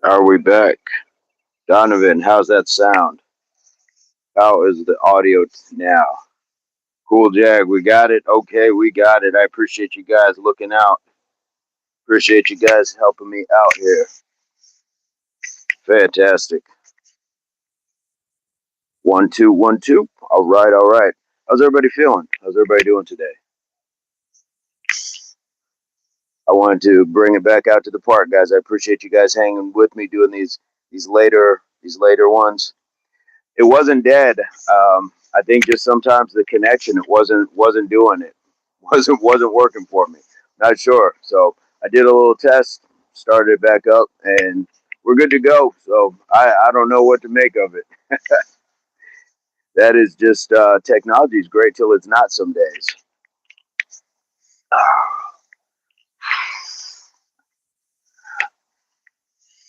Are we back? Donovan, how's that sound? How is the audio now? Cool, Jag, we got it. Okay, we got it. I appreciate you guys looking out. Appreciate you guys helping me out here. Fantastic. 1 2 1 2. All right, all right. How's everybody feeling? How's everybody doing today? I wanted to bring it back out to the park, guys. I appreciate you guys hanging with me doing these later ones. It wasn't dead. I think just sometimes the connection it wasn't doing it. Wasn't working for me. Not sure. So I did a little test, started it back up, and we're good to go. So I don't know what to make of it. That is just technology is great till it's not some days.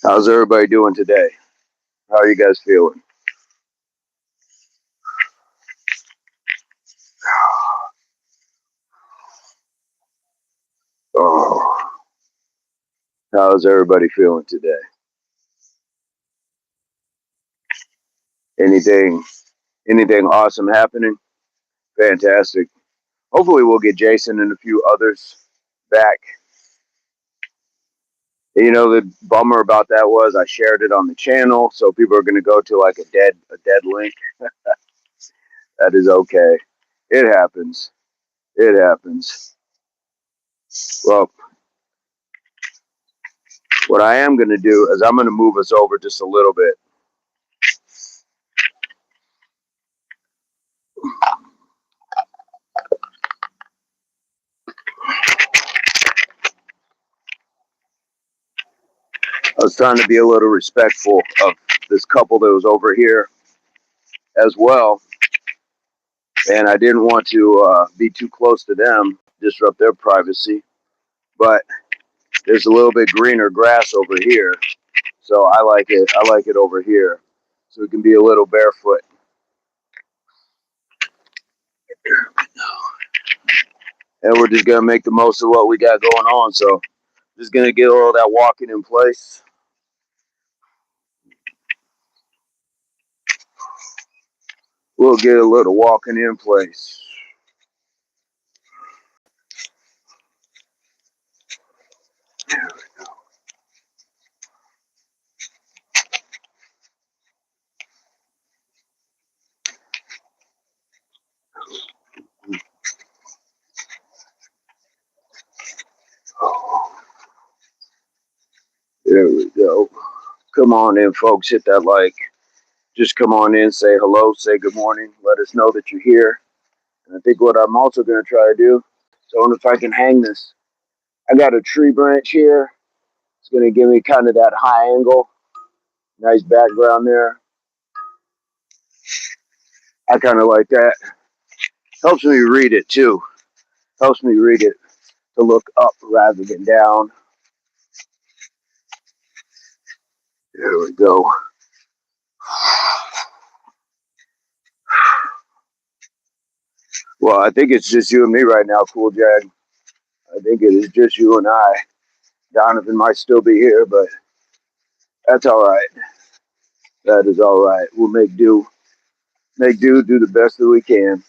How's everybody doing today? How are you guys feeling? Oh, how's everybody feeling today? Anything anything awesome happening? Fantastic. Hopefully we'll get Jason and a few others back. You know, the bummer about that was I shared it on the channel, so people are going to go to like a dead link. That is okay. It happens. It happens. Well, what I am going to do is I'm going to move us over just a little bit. I was trying to be a little respectful of this couple that was over here as well, and I didn't want to be too close to them, disrupt their privacy. But there's a little bit greener grass over here, so I like it. I like it over here, so it can be a little barefoot. And we're just gonna make the most of what we got going on. So just gonna get all that walking in place. We'll get a little walking in place. There we go. Come on in, folks. Hit that like. Just come on in, say hello, say good morning. Let us know that you're here. And I think what I'm also going to try to do, so I wonder if I can hang this. I got a tree branch here. It's going to give me kind of that high angle. Nice background there. I kind of like that. Helps me read it too. Helps me read it to look up rather than down. There we go. Well, I think it's just you and me right now, Cool Jag. I think it is just you and I. Donovan might still be here, but that's all right. That is all right. We'll make do. Make do, do the best that we can.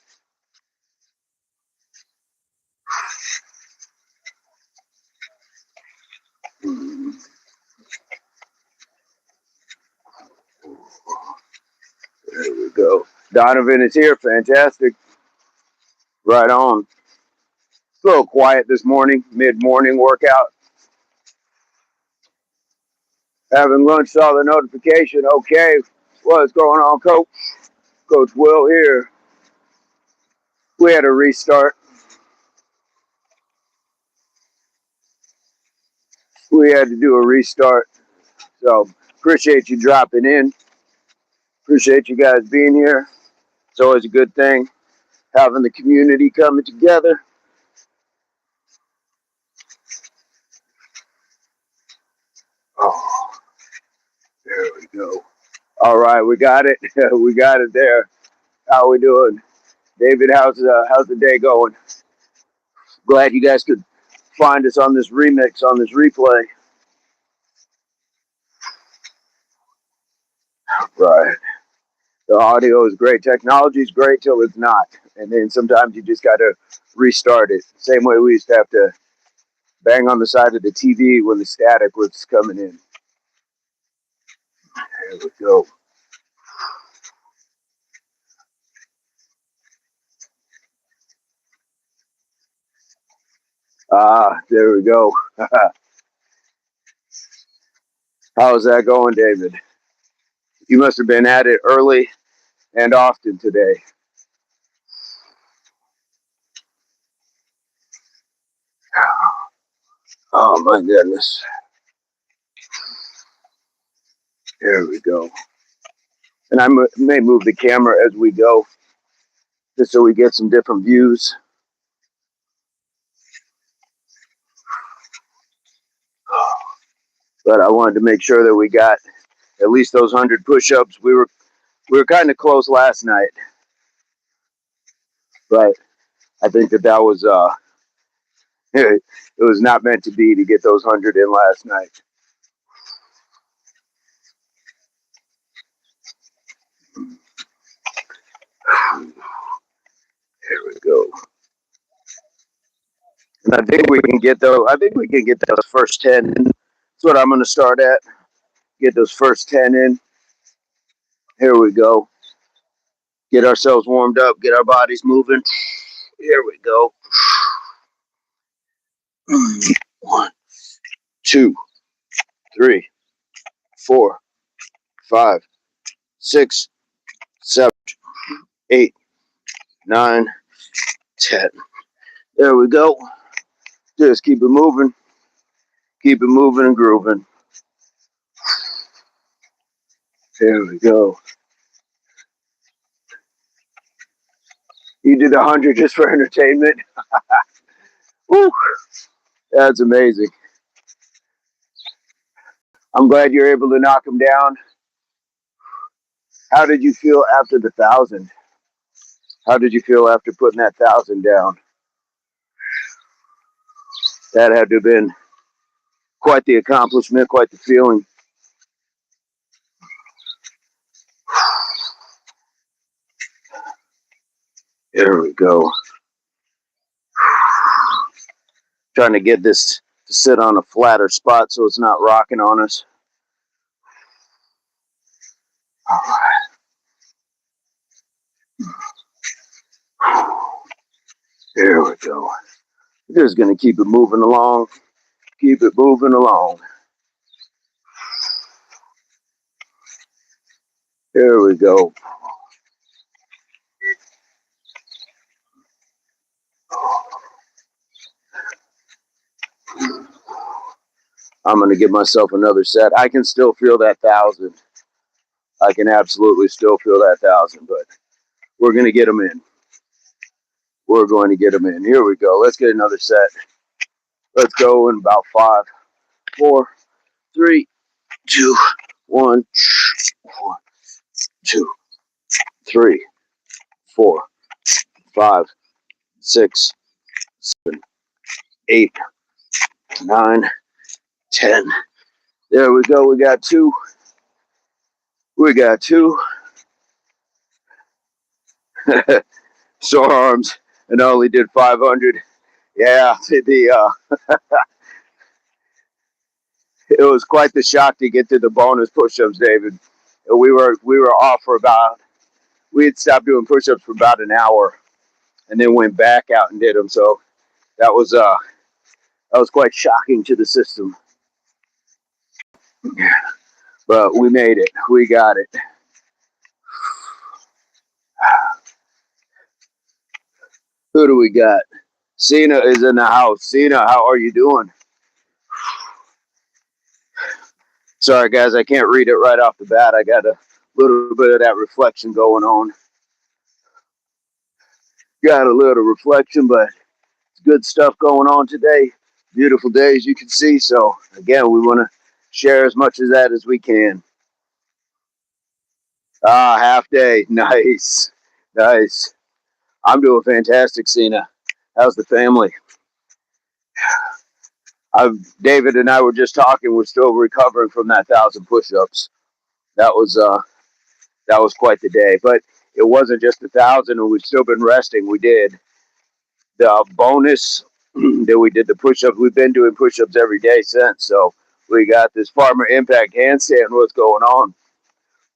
There we go. Donovan is here. Fantastic. Right on. It's a little quiet this morning. Mid-morning workout. Having lunch, saw the notification. Okay. What's going on, Coach? Coach Will here. We had a restart. We had to do a restart. So appreciate you dropping in. Appreciate you guys being here. It's always a good thing having the community coming together. Oh, there we go. All right, we got it. We got it there. How we doing, David? How's the day going? Glad you guys could find us on this remix, on this replay. Right. The audio is great. Technology is great till it's not. And then sometimes you just got to restart it. Same way we used to have to bang on the side of the TV when the static was coming in. There we go. Ah, there we go. How's that going, David? You must have been at it early and often today. Oh my goodness. There we go. And I may move the camera as we go, just so we get some different views. But I wanted to make sure that we got at least those 100 push-ups. We were kind of close last night, but I think that was it was not meant to be to get those 100 in last night. There we go. And I think we can get those. I think we can get those first 10 in. That's what I'm going to start at. Get those first 10 in. Here we go. Get ourselves warmed up. Get our bodies moving. Here we go. 1, 2, 3, 4, 5, 6, 7, 8, 9, 10. There we go. Just keep it moving. Keep it moving and grooving. There we go. You did 100 just for entertainment. Woo, that's amazing. I'm glad you're able to knock them down. How did you feel after the 1,000? How did you feel after putting that 1,000 down? That had to have been quite the accomplishment, quite the feeling. There we go. Trying to get this to sit on a flatter spot so it's not rocking on us. All right. There we go. We're just going to keep it moving along. Keep it moving along. There we go. I'm going to give myself another set. I can still feel that 1,000. I can absolutely still feel that 1,000, but we're going to get them in. We're going to get them in. Here we go. Let's get another set. Let's go in about 5, 4, 3, 2, 1, 2, 3, 4, 5, 6, 7, 8, 9, 10. There we go. We got 2. We got 2. Sore arms, and I only did 500. Yeah, it was quite the shock to get to the bonus push-ups, David. We were off for about. We had stopped doing push-ups for about an hour, and then went back out and did them. So that was quite shocking to the system. But we made it. We got it. Who do we got? Cena is in the house. Cena, how are you doing? Sorry, guys, I can't read it right off the bat. I got a little bit of that reflection going on. Got a little reflection, but it's good stuff going on today. Beautiful day, as you can see. So, again, we want to share as much of that as we can. Ah, half day. Nice. Nice. I'm doing fantastic, Cena. How's the family? David and I were just talking. We're still recovering from that 1,000 push-ups. That was That was quite the day. But it wasn't just 1,000, and we've still been resting. We did the bonus that we did the push-ups. We've been doing push-ups every day since. So we got this farmer impact handstand. What's going on?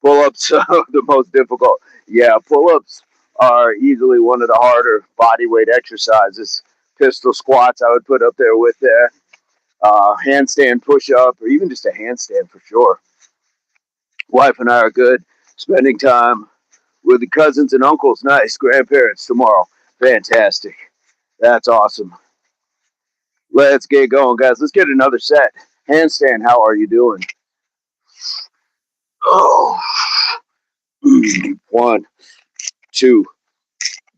Pull-ups are the most difficult. Yeah, pull-ups are easily one of the harder body weight exercises. Pistol squats I would put up there with that. Handstand push-up, or even just a handstand for sure. Wife and I are good. Spending time with the cousins and uncles. Nice. Grandparents tomorrow. Fantastic. That's awesome. Let's get going, guys. Let's get another set. Handstand, how are you doing? Oh. 1, 2,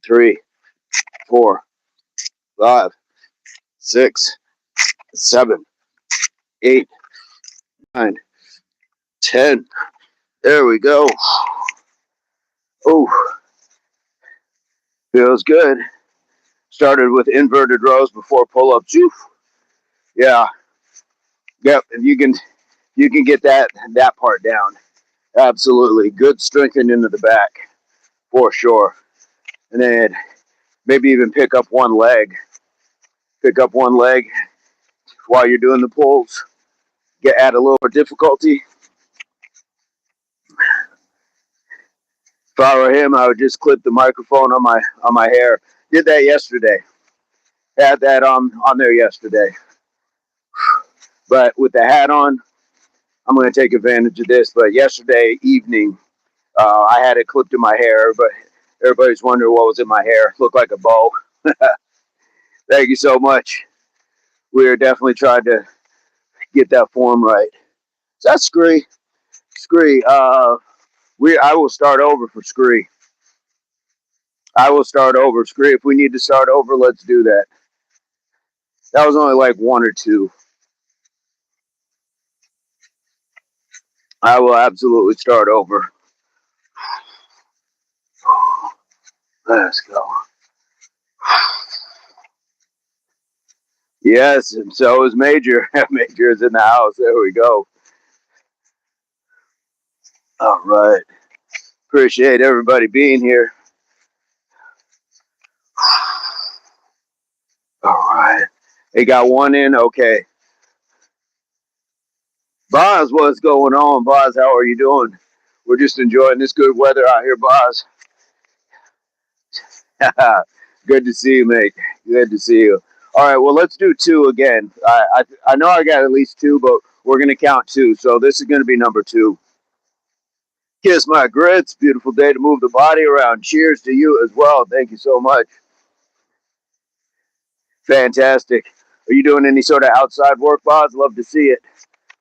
3, 4, 5, 6, 7, 8, 9, 10. There we go. Oh, feels good. Started with inverted rows before pull-ups. Yeah. Yep. If you can get that part down. Absolutely. Good strengthening into the back for sure. And then maybe even pick up one leg. Pick up one leg while you're doing the pulls. Add a little more difficulty. If I were him, I would just clip the microphone on my hair. Did that yesterday. Had that on there yesterday. But with the hat on, I'm going to take advantage of this. But yesterday evening, I had it clipped in my hair. But everybody's wondering what was in my hair. Looked like a bow. Thank you so much. We are definitely trying to get that form right. Is that Scree? Scree. I will start over for Scree. I will start over. Scree, if we need to start over, let's do that. That was only like 1 or 2. I will absolutely start over. Let's go. Yes, and so is Major. Major is in the house. There we go. All right. Appreciate everybody being here. All right. They got one in. Okay. Boz, what's going on? Boz, how are you doing? We're just enjoying this good weather out here, Boz. Good to see you, mate. Good to see you. All right, well, let's do 2 again. I know I got at least 2, but we're going to count 2. So this is going to be number 2. Kiss my grits. Beautiful day to move the body around. Cheers to you as well. Thank you so much. Fantastic. Are you doing any sort of outside work, Boz? Love to see it.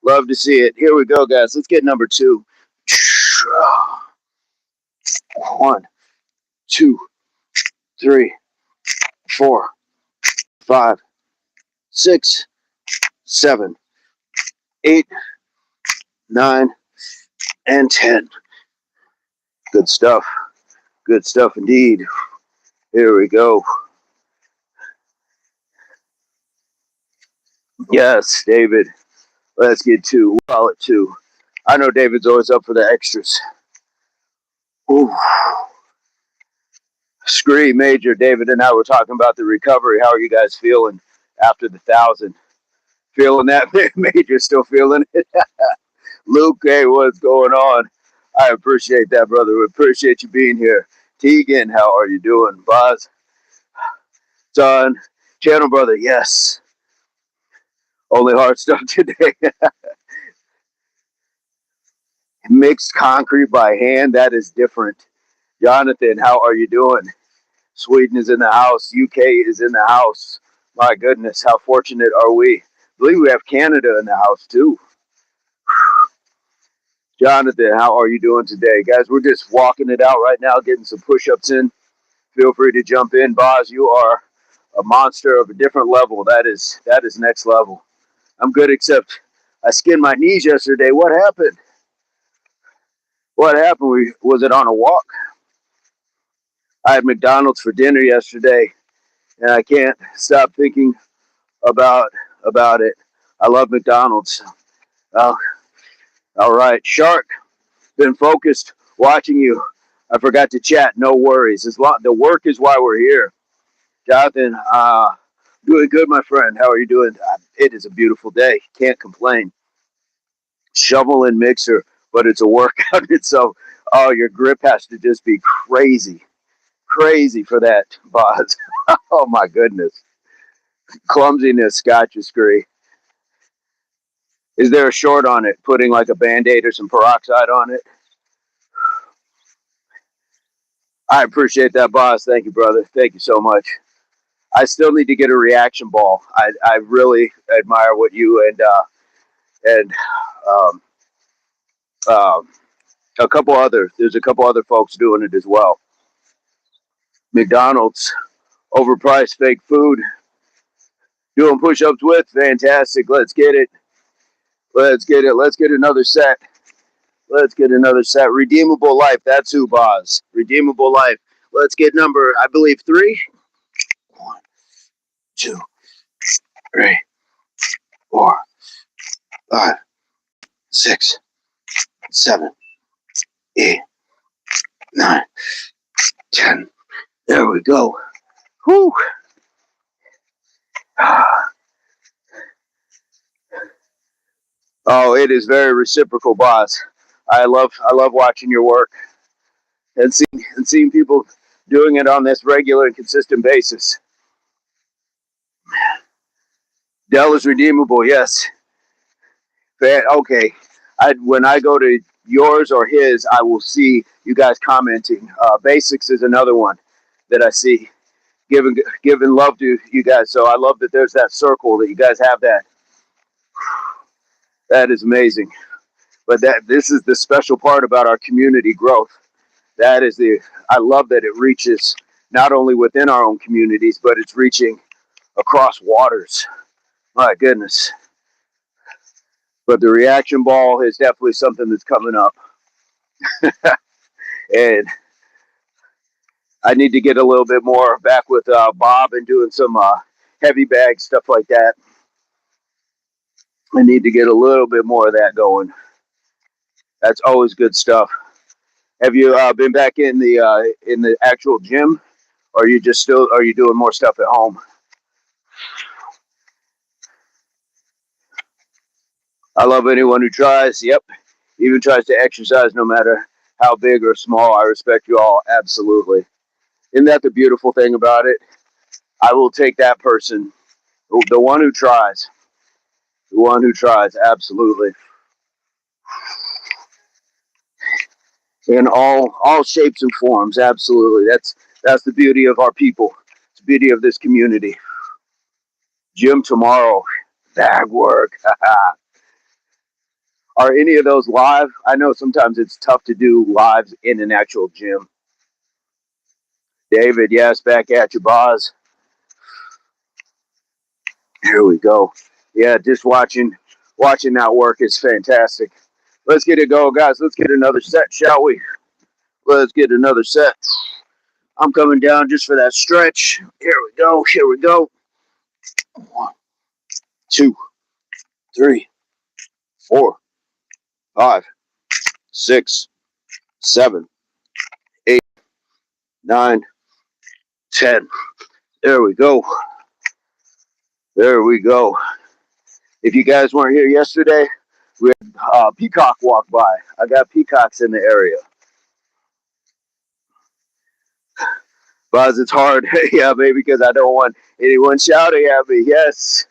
Love to see it. Here we go, guys. Let's get number 2. 1, 2, 3, 4, 5, 6, 7, 8, 9, and 10. Good stuff. Good stuff indeed. Here we go. Yes, David. Let's get 2. We'll call it 2. I know David's always up for the extras. Ooh. Scree, Major, David and I were talking about the recovery. How are you guys feeling after the 1,000? Feeling that? Major still feeling it? Luke, hey, what's going on? I appreciate that, brother. We appreciate you being here. Tegan, how are you doing? Boz, son, channel brother, yes. Only hard stuff today. Mixed concrete by hand, that is different. Jonathan, how are you doing? Sweden is in the house. UK is in the house. My goodness, how fortunate are we? I believe we have Canada in the house too. Jonathan, how are you doing today? Guys, we're just walking it out right now, getting some push-ups in. Feel free to jump in. Boz, you are a monster of a different level. That is next level. I'm good, except I skinned my knees yesterday. What happened? What happened? Was it on a walk? I had McDonald's for dinner yesterday, and I can't stop thinking about it. I love McDonald's. All right, Shark, been focused. watching you. I forgot to chat. No worries. The work is why we're here. Jonathan, doing good, my friend. How are you doing? It is a beautiful day. Can't complain. Shovel and mixer, but it's a workout itself. Oh, your grip has to just be crazy, crazy for that, boss. Oh my goodness, clumsiness, Scotch scree. Is there a short on it? Putting like a Band-Aid or some peroxide on it? I appreciate that, boss. Thank you, brother. Thank you so much. I still need to get a reaction ball. I really admire what you and um, um, there's a couple other folks doing it as well. McDonald's, overpriced fake food, doing push-ups with, fantastic. Let's get it. Let's get it. Let's get another set. Let's get another set. Redeemable life. That's who, boss. Redeemable life. Let's get number, I believe, 3. 1, 2, 3, 4, 5, 6, 7, 8, 9, 10. There we go. Whew. Oh, it is very reciprocal, boss. I love watching your work and seeing people doing it on this regular and consistent basis. Dell is redeemable, yes. Okay. When I go to yours or his, I will see you guys commenting. Basics is another one that I see giving love to you guys. So I love that there's that circle that you guys have that. That is amazing. But this is the special part about our community growth. I love that it reaches not only within our own communities, but it's reaching across waters. My goodness. But the reaction ball is definitely something that's coming up. And I need to get a little bit more back with Bob and doing some heavy bag stuff like that. I need to get a little bit more of that going. That's always good stuff. Have you been back in the actual gym, or are you doing more stuff at home? I love anyone who tries. Yep, even tries to exercise, no matter how big or small. I respect you all absolutely. Isn't that the beautiful thing about it? I will take that person, the one who tries, the one who tries, absolutely, in all shapes and forms, absolutely. That's the beauty of our people. It's the beauty of this community. Gym tomorrow, bag work. Are any of those live? I know sometimes it's tough to do lives in an actual gym. David, yes, back at you, boss. Here we go. Yeah, just watching that work is fantastic. Let's get it going, guys. Let's get another set, shall we? Let's get another set. I'm coming down just for that stretch. Here we go. Here we go. 1, 2, 3, 4, 5, 6, 7, 8, 9, 10. There we go. There we go. If you guys weren't here yesterday, we had Peacock walk by. I got peacocks in the area. Buzz, it's hard. Yeah, maybe because I don't want anyone shouting at me. Yes.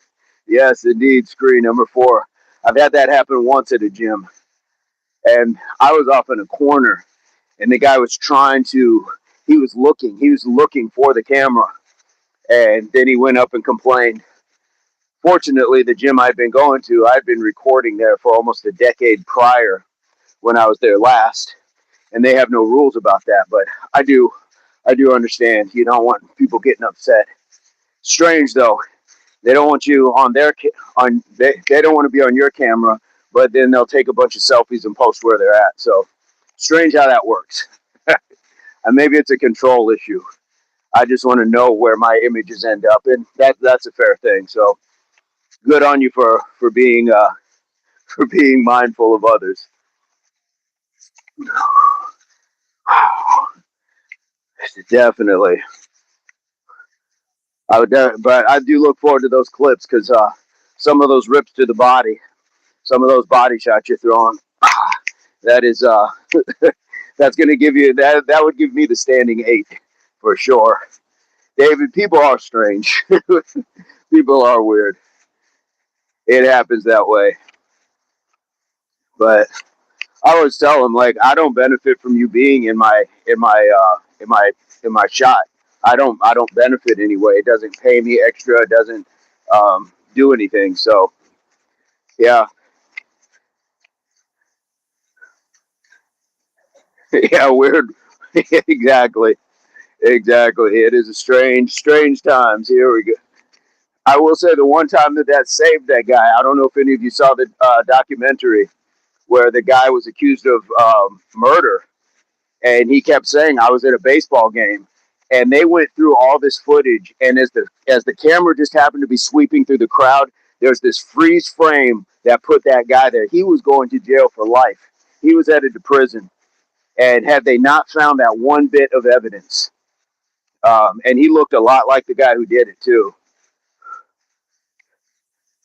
Yes, indeed. Screen number 4. I've had that happen once at a gym. And I was off in a corner. And the guy was he was looking for the camera. And then he went up and complained. Fortunately, the gym I'd been going to, I'd been recording there for almost a decade prior when I was there last. And they have no rules about that. But I do understand. You don't want people getting upset. Strange, though. They don't want you on they don't want to be on your camera, but then they'll take a bunch of selfies and post where they're at. So strange how that works. And maybe it's a control issue. I just want to know where my images end up, and that's a fair thing. So good on you for being for being mindful of others. Definitely. But I do look forward to those clips because some of those rips to the body, some of those body shots you're throwing, that is that's going to give you that. That would give me the standing 8 for sure. David, people are strange. People are weird. It happens that way. But I always tell them, like, I don't benefit from you being in my shot. I don't benefit anyway. It doesn't pay me extra. It doesn't do anything. So yeah, yeah, weird. Exactly, exactly. It is a strange times. Here we go. I will say the one time that saved that guy. I don't know if any of you saw the documentary where the guy was accused of murder, and he kept saying, I was at a baseball game, and they went through all this footage, and as the camera just happened to be sweeping through the crowd, there's this freeze frame that put that guy there. He was going to jail for life. He was headed to prison, and had they not found that one bit of evidence, and he looked a lot like the guy who did it too.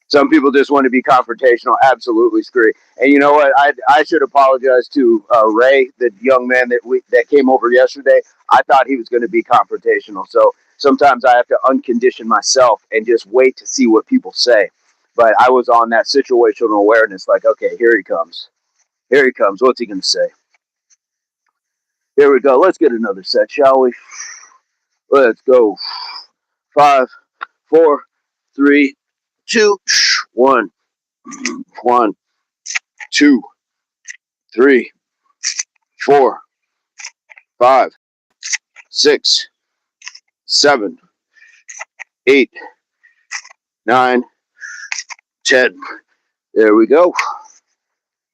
Some people just want to be confrontational. Absolutely screwy. And you know what? I should apologize to Ray, the young man that came over yesterday. I thought he was going to be confrontational. So sometimes I have to uncondition myself and just wait to see what people say. But I was on that situational awareness, like, okay, here he comes. Here he comes. What's he going to say? Here we go. Let's get another set, shall we? Let's go. 5, 4, 3, 2, 1. 1, 2, 3, 4, 5, 6, 7, 8, 9, 10. There we go.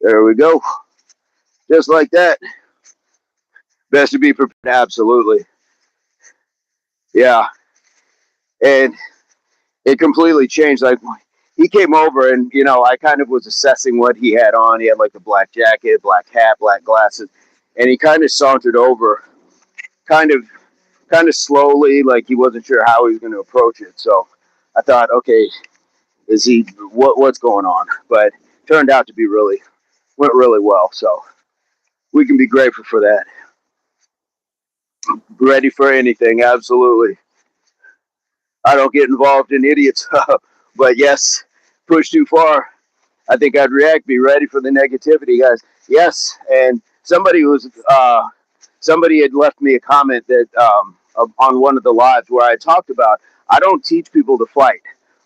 There we go. Just like that. Best to be prepared. Absolutely. Yeah. And it completely changed. Like, he came over and, I kind of was assessing what he had on. He had like a black jacket, black hat, black glasses. And he kind of sauntered over, kind of slowly, like he wasn't sure how he was going to approach it. So I thought, okay, is he what's going on? But turned out to be went really well. So we can be grateful for that. Ready for anything, absolutely. I don't get involved in idiots, but yes, push too far, I think I'd react. Be ready for the negativity, guys. Yes, and somebody had left me a comment that on one of the lives where I talked about, I don't teach people to fight.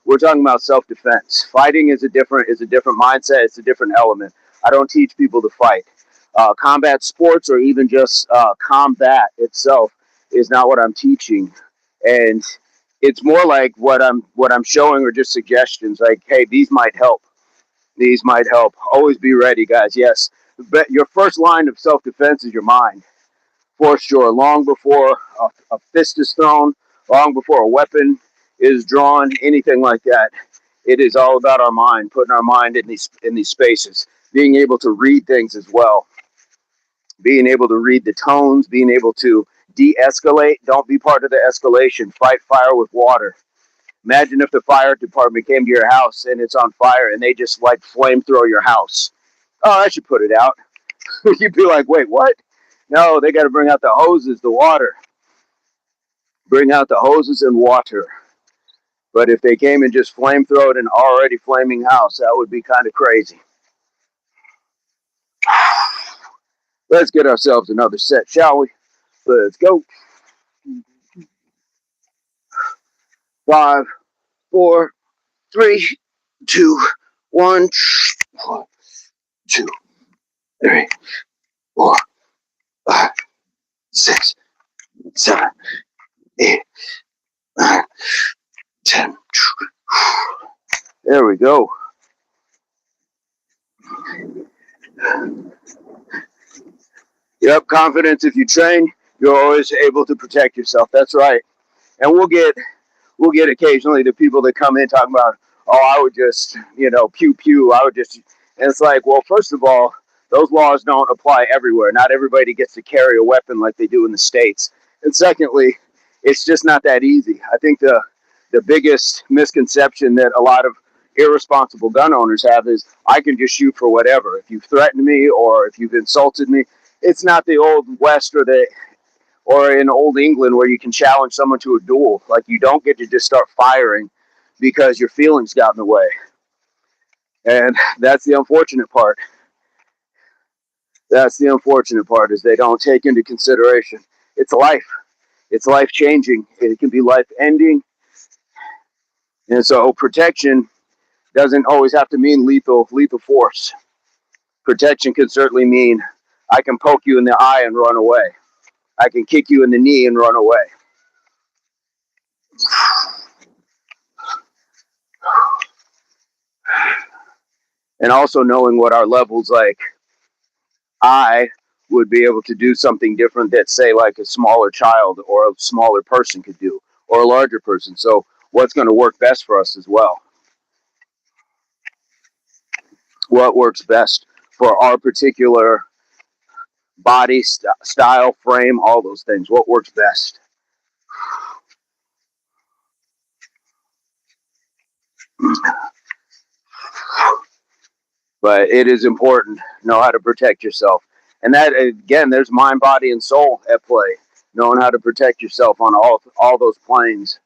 We're talking about self-defense. Fighting is a different mindset. It's a different element. I don't teach people to fight. Combat sports or even just combat itself is not what I'm teaching, and it's more like what I'm showing are just suggestions. Like, hey, these might help. These might help. Always be ready, guys. Yes, but your first line of self-defense is your mind, for sure. Long before a fist is thrown, long before a weapon is drawn, anything like that, it is all about our mind. Putting our mind in these spaces, being able to read things as well, being able to read the tones, being able to de-escalate. Don't be part of the escalation. Fight fire with water. Imagine if the fire department came to your house and it's on fire and they just like flamethrow your house. Oh, I should put it out. You'd be like, wait, what? No, they got to bring out the hoses, the water. Bring out the hoses and water. But if they came and just flamethrowed an already flaming house, that would be kind of crazy. Let's get ourselves another set, shall we? Let's go. 5, 4, 3, 2, 1. 1, 2, 3, 4, 5, 6, 7, 8, 9, 10. There we go. Yep, confidence. If you train, you're always able to protect yourself. That's right. And we'll get occasionally the people that come in talking about, oh, I would just, pew pew. I would just, and it's like, well, first of all, those laws don't apply everywhere. Not everybody gets to carry a weapon like they do in the States. And secondly, it's just not that easy. I think the biggest misconception that a lot of irresponsible gun owners have is I can just shoot for whatever. If you've threatened me or if you've insulted me, it's not the old West or in old England where you can challenge someone to a duel. Like, you don't get to just start firing because your feelings got in the way. And that's the unfortunate part. That's the unfortunate part, is they don't take into consideration it's life. It's life changing. It can be life ending. And so protection doesn't always have to mean lethal force. Protection can certainly mean I can poke you in the eye and run away. I can kick you in the knee and run away. And also knowing what our level's like. I would be able to do something different that, say, like a smaller child or a smaller person could do, or a larger person. So what's going to work best for us as well? What works best for our particular body, style, frame, all those things? What works best? But it is important to know how to protect yourself. And that, again, there's mind, body, and soul at play. Knowing how to protect yourself on all those planes.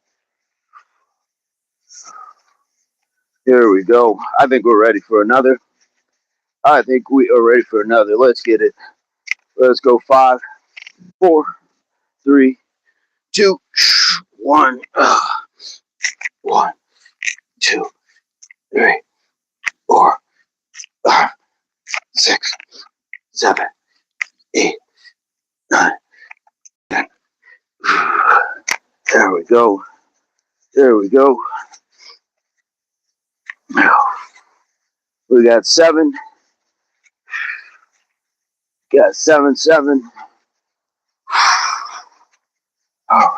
Here we go. I think we're ready for another. I think we are ready for another. Let's get it. Let's go. 5, 4, 3, 2, 1. 1, 2, 3, 4, 5, 6, 7, 8, 9, 10. There we go. There we go. We got 7. Got 7, 7. All right.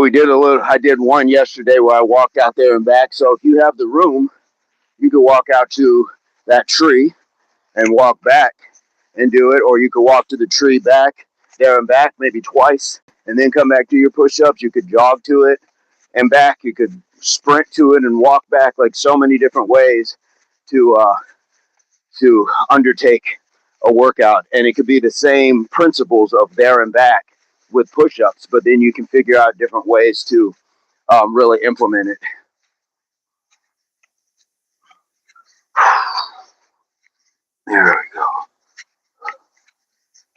We did a little. I did one yesterday where I walked out there and back. So if you have the room, you can walk out to that tree and walk back and do it, or you could walk to the tree back there and back maybe twice, and then come back to your push-ups. You could jog to it and back. You could sprint to it and walk back. Like, so many different ways to undertake a workout, and it could be the same principles of there and back with push-ups, but then you can figure out different ways to really implement it. There we go.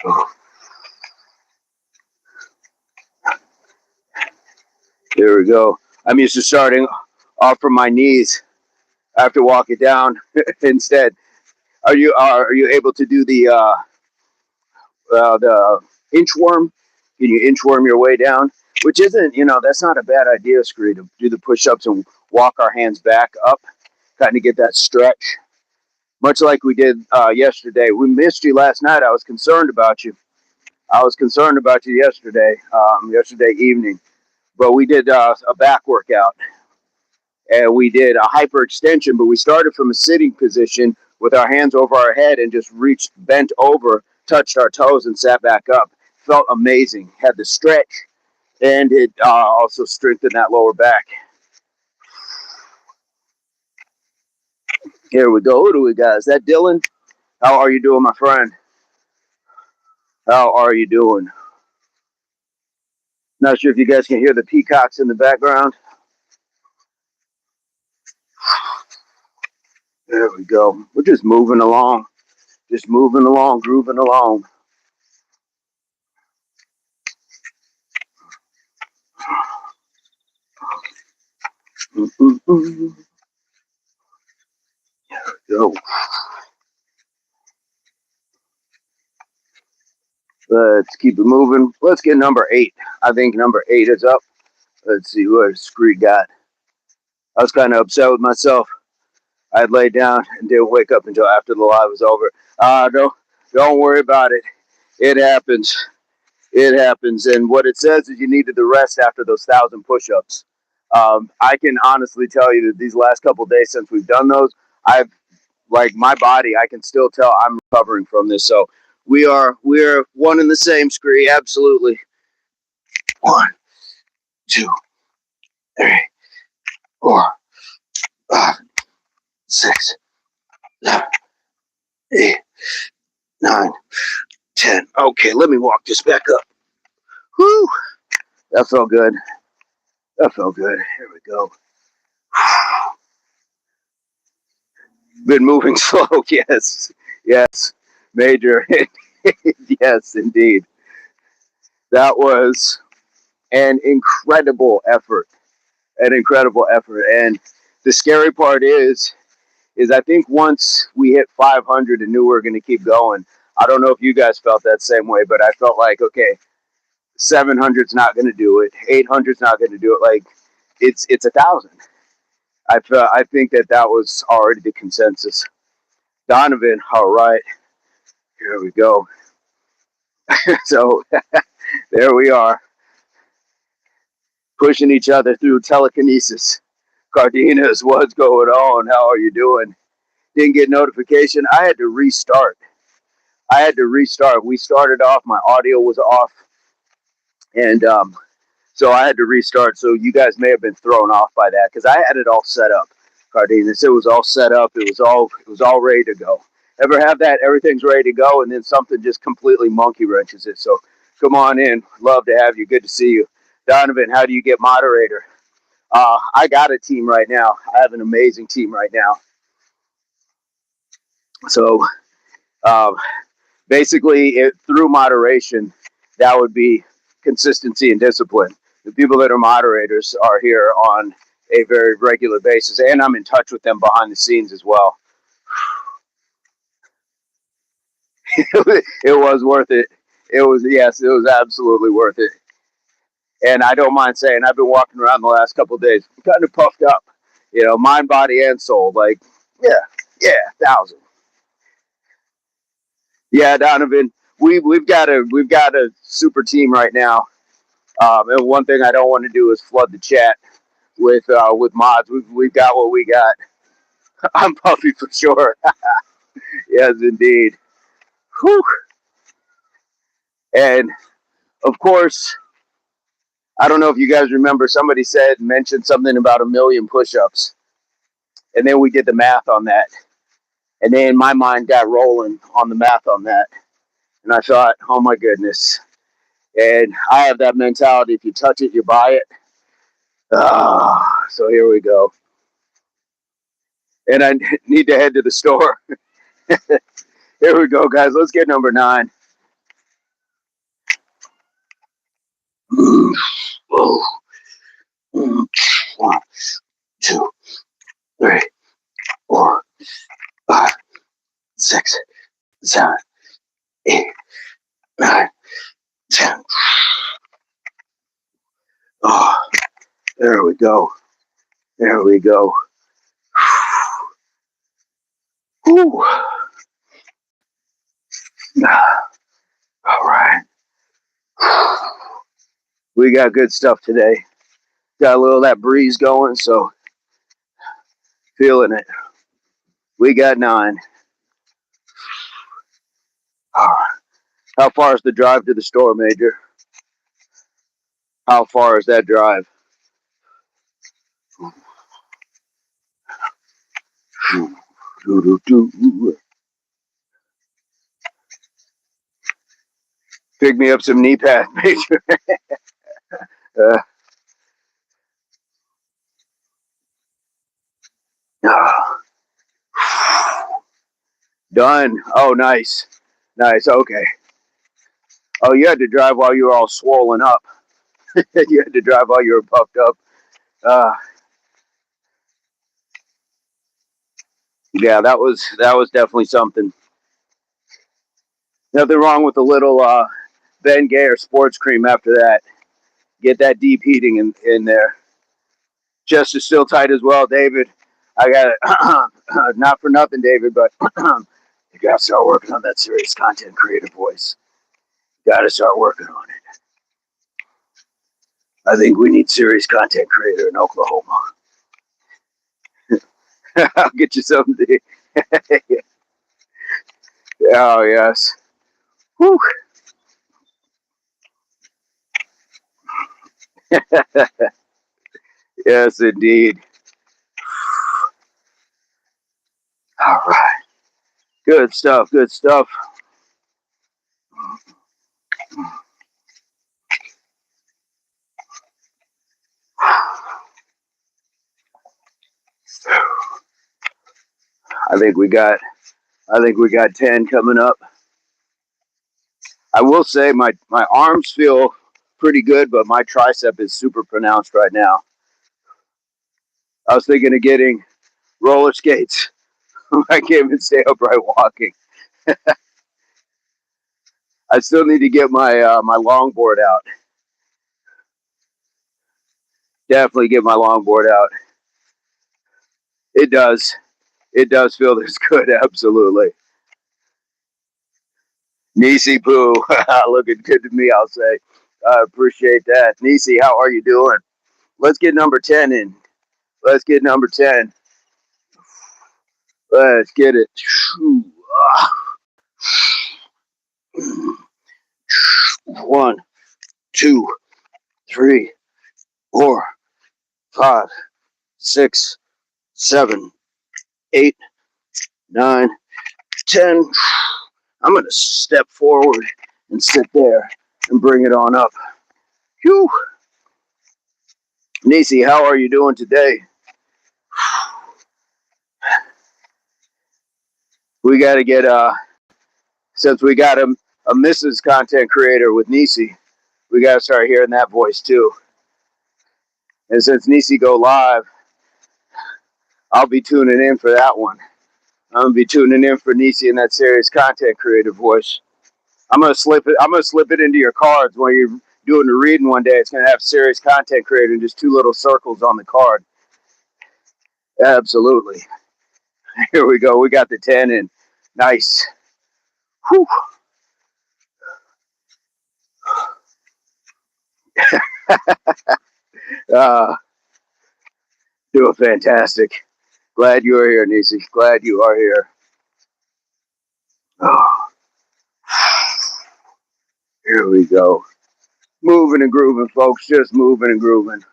Oh. There we go. I'm used to starting off from my knees. I have to walk it down instead. Are you able to do the inchworm? Can you inchworm your way down? Which isn't, that's not a bad idea, Scree, to do the push-ups and walk our hands back up, kind of get that stretch. Much like we did yesterday. We missed you last night. I was concerned about you. Yesterday, yesterday evening. But we did a back workout. And we did a hyperextension, but we started from a sitting position with our hands over our head and just bent over, touched our toes, and sat back up. Felt amazing. Had the stretch, and it also strengthened that lower back. Here we go. Who do we got? Is that Dylan? How are you doing, my friend? How are you doing? Not sure if you guys can hear the peacocks in the background. There we go. We're just moving along. Grooving along. There we go. Let's keep it moving. Let's get number 8. I think number 8 is up. Let's see what Scree got. I was kind of upset with myself. I'd lay down and didn't wake up until after the live was over. Don't worry about it. It happens. It happens. And what it says is you needed the rest after those 1,000 push-ups. I can honestly tell you that these last couple of days since we've done those, I've like my body, I can still tell I'm recovering from this. So we're one and the same, Scree. Absolutely. 1, 2, 3, 4, 5, 6, 7, 8, 9, 10. Okay, let me walk this back up. Whew. That felt good. That felt good. Here we go. Been moving slow. Yes. Yes. Major. Yes, indeed. That was an incredible effort. An incredible effort. And the scary part is I think once we hit 500 and knew we were going to keep going, I don't know if you guys felt that same way, but I felt like, okay, 700's not going to do it. 800's not going to do it. Like it's 1,000. I think that was already the consensus. Donovan, all right, here we go. So there we are, pushing each other through telekinesis. Cardenas, what's going on? How are you doing? Didn't get notification. I had to restart. We started off, my audio was off, and so I had to restart. So you guys may have been thrown off by that because I had it all set up. Cardenas, it was all set up. It was all ready to go. Ever have that? Everything's ready to go, and then something just completely monkey wrenches it. So come on in. Love to have you. Good to see you, Donovan. How do you get moderator? I got a team right now. I have an amazing team right now. So um, basically, through moderation, that would be consistency and discipline. The people that are moderators are here on a very regular basis, and I'm in touch with them behind the scenes as well. It was worth it. Yes, it was absolutely worth it. And I don't mind saying I've been walking around the last couple of days kind of puffed up, mind, body, and soul. Like, yeah, 1,000. Yeah, Donovan, we've got a super team right now. And one thing I don't want to do is flood the chat with mods. We've got what we got. I'm puffy for sure. Yes, indeed. Whew. And of course, I don't know if you guys remember. Somebody mentioned something about 1,000,000 push-ups, and then we did the math on that, and then my mind got rolling on the math on that, and I thought, oh my goodness. And I have that mentality: if you touch it, you buy it. So here we go. And I need to head to the store. Here we go, guys. Let's get number 9. 1, 2, 3, 4, 5, 6, 7, 8, 9, 10. Oh, there we go. There we go. Whew. All right. We got good stuff today. Got a little of that breeze going, so feeling it. We got 9. All right. How far is the drive to the store, Major? How far is that drive? Pick me up some knee pad, Major. uh, Done. Oh, nice. Nice. Okay. Oh, you had to drive while you were all swollen up. You had to drive while you were puffed up. Uh, yeah, that was definitely something. Nothing wrong with a little Ben Gay or sports cream after that. Get that deep heating in there. Chest is still tight as well, David. I got it. Not for nothing, David, but you got to start working on that serious content creator voice. Got to start working on it. I think we need serious content creator in Oklahoma. I'll get you something. Oh, yes. Whew. Yes, indeed. All right. Good stuff. Good stuff. I think we got 10 coming up. I will say my arms feel pretty good, but my tricep is super pronounced right now. I was thinking of getting roller skates. I can't even stay upright walking. I still need to get my longboard out. Definitely get my longboard out. It does. It does feel this good. Absolutely. Nisi Poo, looking good to me, I'll say. I appreciate that. Nisi, how are you doing? Let's get number 10 in. Let's get number 10. Let's get it. One, two, three, 4, 5, 6, 7, 8, 9, 10. I'm going to step forward and sit there and bring it on up. Whew. Nisi, how are you doing today? We got to get, since we got a Mrs. Content Creator with Nisi, we got to start hearing that voice too. And since Nisi go live, I'll be tuning in for that one. I'm gonna be tuning in for Nisi and that serious content creator voice. I'm gonna slip it into your cards when you're doing the reading one day. It's gonna have serious content creator and just 2 little circles on the card. Absolutely. Here we go. We got the 10 in. Nice. Whew. uh, doing fantastic. Glad you are here, Nisi. Glad you are here. Oh, here we go. Moving and grooving, folks. Just moving and grooving.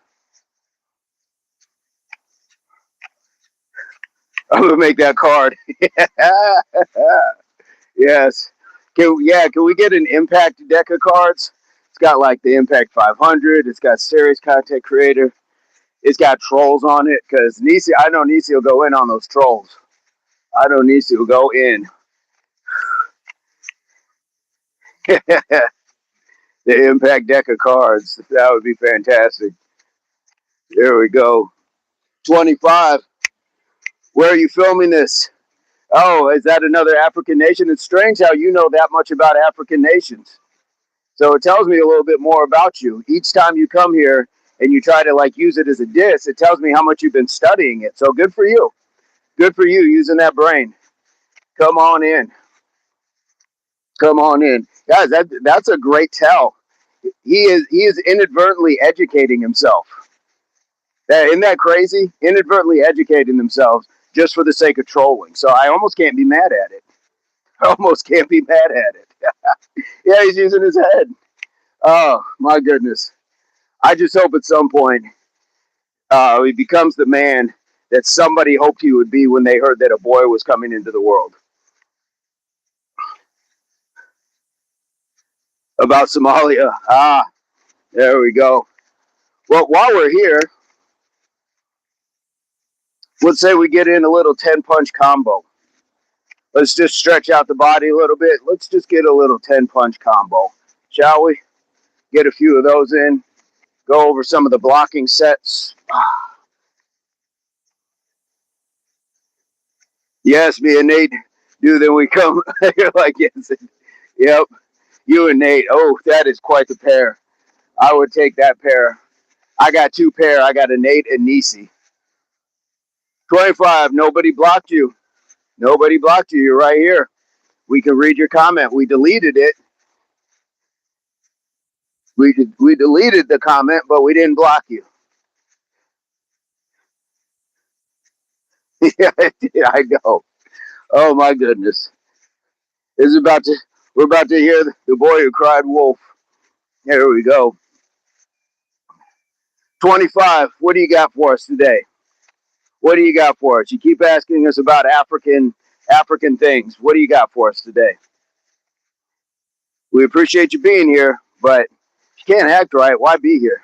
I'm gonna make that card. Yes. Can we get an impact deck of cards? It's got like the Impact 500. It's got serious content creator. It's got trolls on it because I know Nisi will go in on those trolls. I know Nisi will go in. The impact deck of cards. That would be fantastic. There we go. 25. Where are you filming this? Oh, is that another African nation? It's strange how you know that much about African nations. So it tells me a little bit more about you. Each time you come here and you try to like use it as a diss, it tells me how much you've been studying it. So good for you. Good for you using that brain. Come on in. Come on in. Guys, that's a great tell. He is inadvertently educating himself. Isn't that crazy? Inadvertently educating themselves just for the sake of trolling. So I almost can't be mad at it. I almost can't be mad at it. Yeah, he's using his head. Oh, my goodness. I just hope at some point he becomes the man that somebody hoped he would be when they heard that a boy was coming into the world. About Somalia. There we go. Well, while we're here, let's say we get in a little 10-punch combo. Let's just stretch out the body a little bit. Let's just get a little 10-punch combo, shall we? Get a few of those in. Go over some of the blocking sets. Yes, me and Nate do. Then we come. You're like, yes. Yep. You and Nate. Oh, that is quite the pair. I would take that pair. I got 2 pair. I got a Nate and Nisi. 25. Nobody blocked you. Nobody blocked you. You're right here. We can read your comment. We deleted it. We deleted the comment, but we didn't block you. Yeah, I know. Oh my goodness. This is about to we're about to hear the boy who cried wolf. Here we go. 25. What do you got for us today? What do you got for us? You keep asking us about African things. What do you got for us today? We appreciate you being here, but if you can't act right, why be here?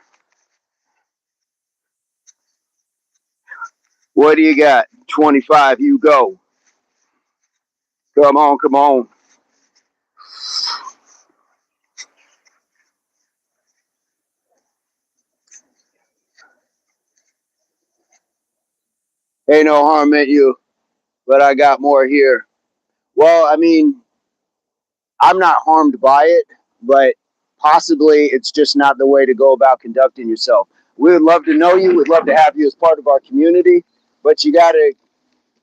What do you got? 25. You go. Come on, come on. Ain't no harm in you, but I got more here. Well, I mean, I'm not harmed by it, but possibly it's just not the way to go about conducting yourself. We would love to know you. We'd love to have you as part of our community, but you got to,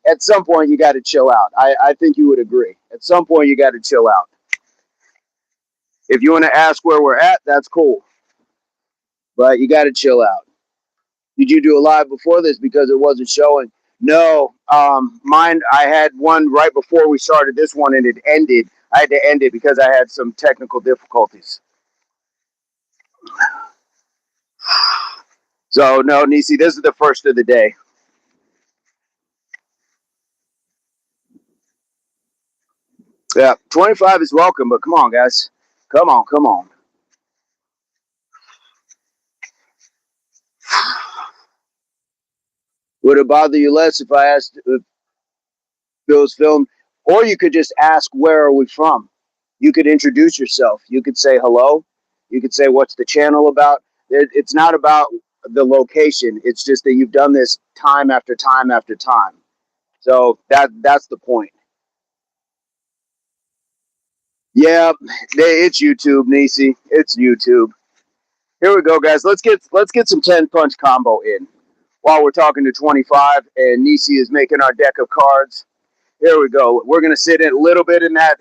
at some point, you got to chill out. I think you would agree. At some point, you got to chill out. If you want to ask where we're at, that's cool, but you got to chill out. Did you do a live before this because it wasn't showing? No, mine. I had one right before we started this one, and it ended. I had to end it because I had some technical difficulties. So no, Nisi, this is the first of the day. Yeah, 25 is welcome, but come on, guys, come on, come on. Would it bother you less if I asked if Bill's film, or you could just ask where are we from? You could introduce yourself. You could say hello. You could say what's the channel about. It's not about the location. It's just that you've done this time after time after time. So that's the point. Yeah, it's YouTube, Nisi. It's YouTube. Here we go, guys. Let's get some 10 punch combo in while we're talking to 25 and Nisi is making our deck of cards. Here we go. We're gonna sit in a little bit in that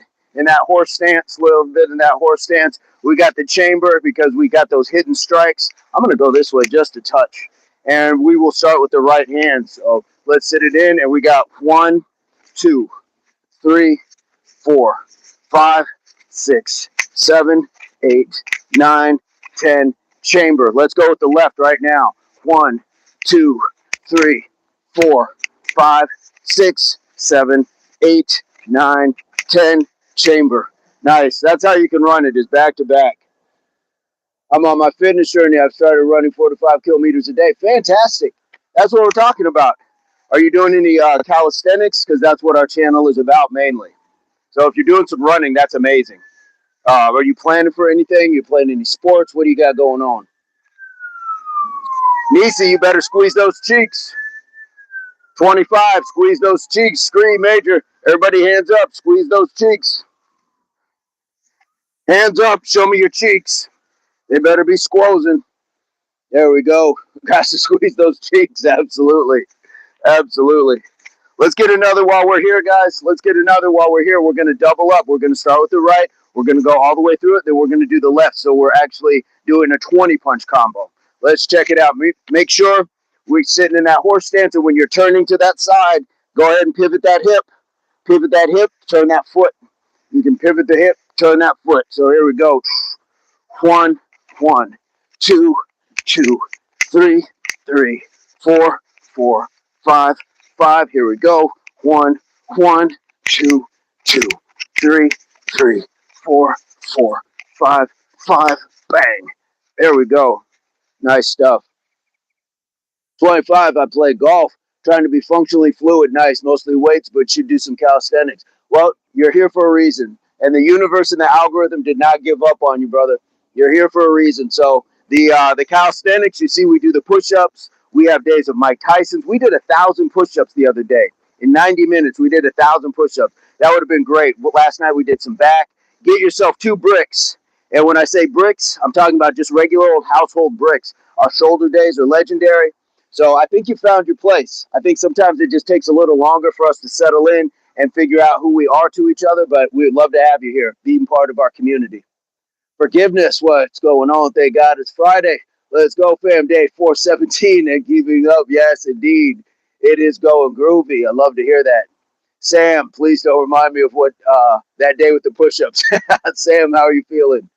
horse stance, a little bit in that horse stance. We got the chamber because we got those hidden strikes. I'm gonna go this way just a touch, and we will start with the right hand. So let's sit it in, and we got 1, 2, 3, 4, 5, 6, 7, 8, 9, 10. Chamber. Let's go with the left right now. 1, 2, 3, 4, 5, 6, 7, 8, 9, 10. Chamber. Nice. That's how you can run it, is back to back. I'm on my fitness journey. I've started running 4 to 5 kilometers a day. Fantastic. That's what we're talking about. Are you doing any calisthenics? Because that's what our channel is about mainly. So if you're doing some running, that's amazing. Are you planning for anything? You playing any sports? What do you got going on? Nisi, you better squeeze those cheeks. 25, squeeze those cheeks. Scream, Major. Everybody hands up. Squeeze those cheeks. Hands up. Show me your cheeks. They better be squozing. There we go. Got to squeeze those cheeks. Absolutely. Absolutely. Let's get another while we're here, guys. Let's get another while we're here. We're going to double up. We're going to start with the right. We're going to go all the way through it. Then we're going to do the left. So we're actually doing a 20-punch combo. Let's check it out. Make sure we're sitting in that horse stance. And when you're turning to that side, go ahead and pivot that hip. Pivot that hip. Turn that foot. You can pivot the hip. Turn that foot. So here we go. 1, 1, 2, 2, 3, 3, 4, 4, 5, 5. Here we go. 1, 1, 2, 2, 3, 3, 4, 4, 5, 5. Bang. There we go. Nice stuff. 25, I play golf, trying to be functionally fluid, nice, mostly weights, but should do some calisthenics. Well, you're here for a reason, and the universe and the algorithm did not give up on you, brother. You're here for a reason. So the calisthenics, you see, we do the push-ups. We have days of Mike Tyson's. We did 1,000 push-ups the other day. In 90 minutes, we did 1,000 push-ups. That would have been great. Last night we did some back. Get yourself 2 bricks. And when I say bricks, I'm talking about just regular old household bricks. Our shoulder days are legendary. So I think you found your place. I think sometimes it just takes a little longer for us to settle in and figure out who we are to each other, but we would love to have you here, being part of our community. Forgiveness, what's going on? Thank God it's Friday. Let's go, fam. Day 417 and keeping up. Yes, indeed. It is going groovy. I love to hear that. Sam, please don't remind me of what that day with the push-ups. Sam, how are you feeling?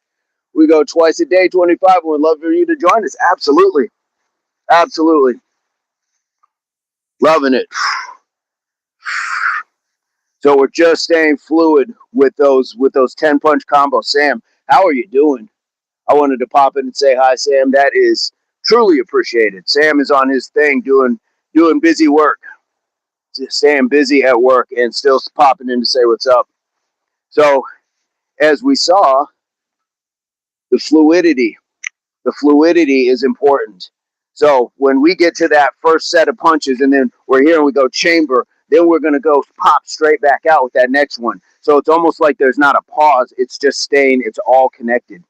We go twice a day, 25, and we'd love for you to join us. Absolutely. Absolutely. Loving it. So we're just staying fluid with those 10 punch combos. Sam, how are you doing? I wanted to pop in and say hi, Sam. That is truly appreciated. Sam is on his thing doing busy work. Just staying busy at work and still popping in to say what's up. So as we saw, the fluidity. The fluidity is important. So when we get to that first set of punches and then we're here and we go chamber, then we're going to go pop straight back out with that next one. So it's almost like there's not a pause. It's just staying. It's all connected.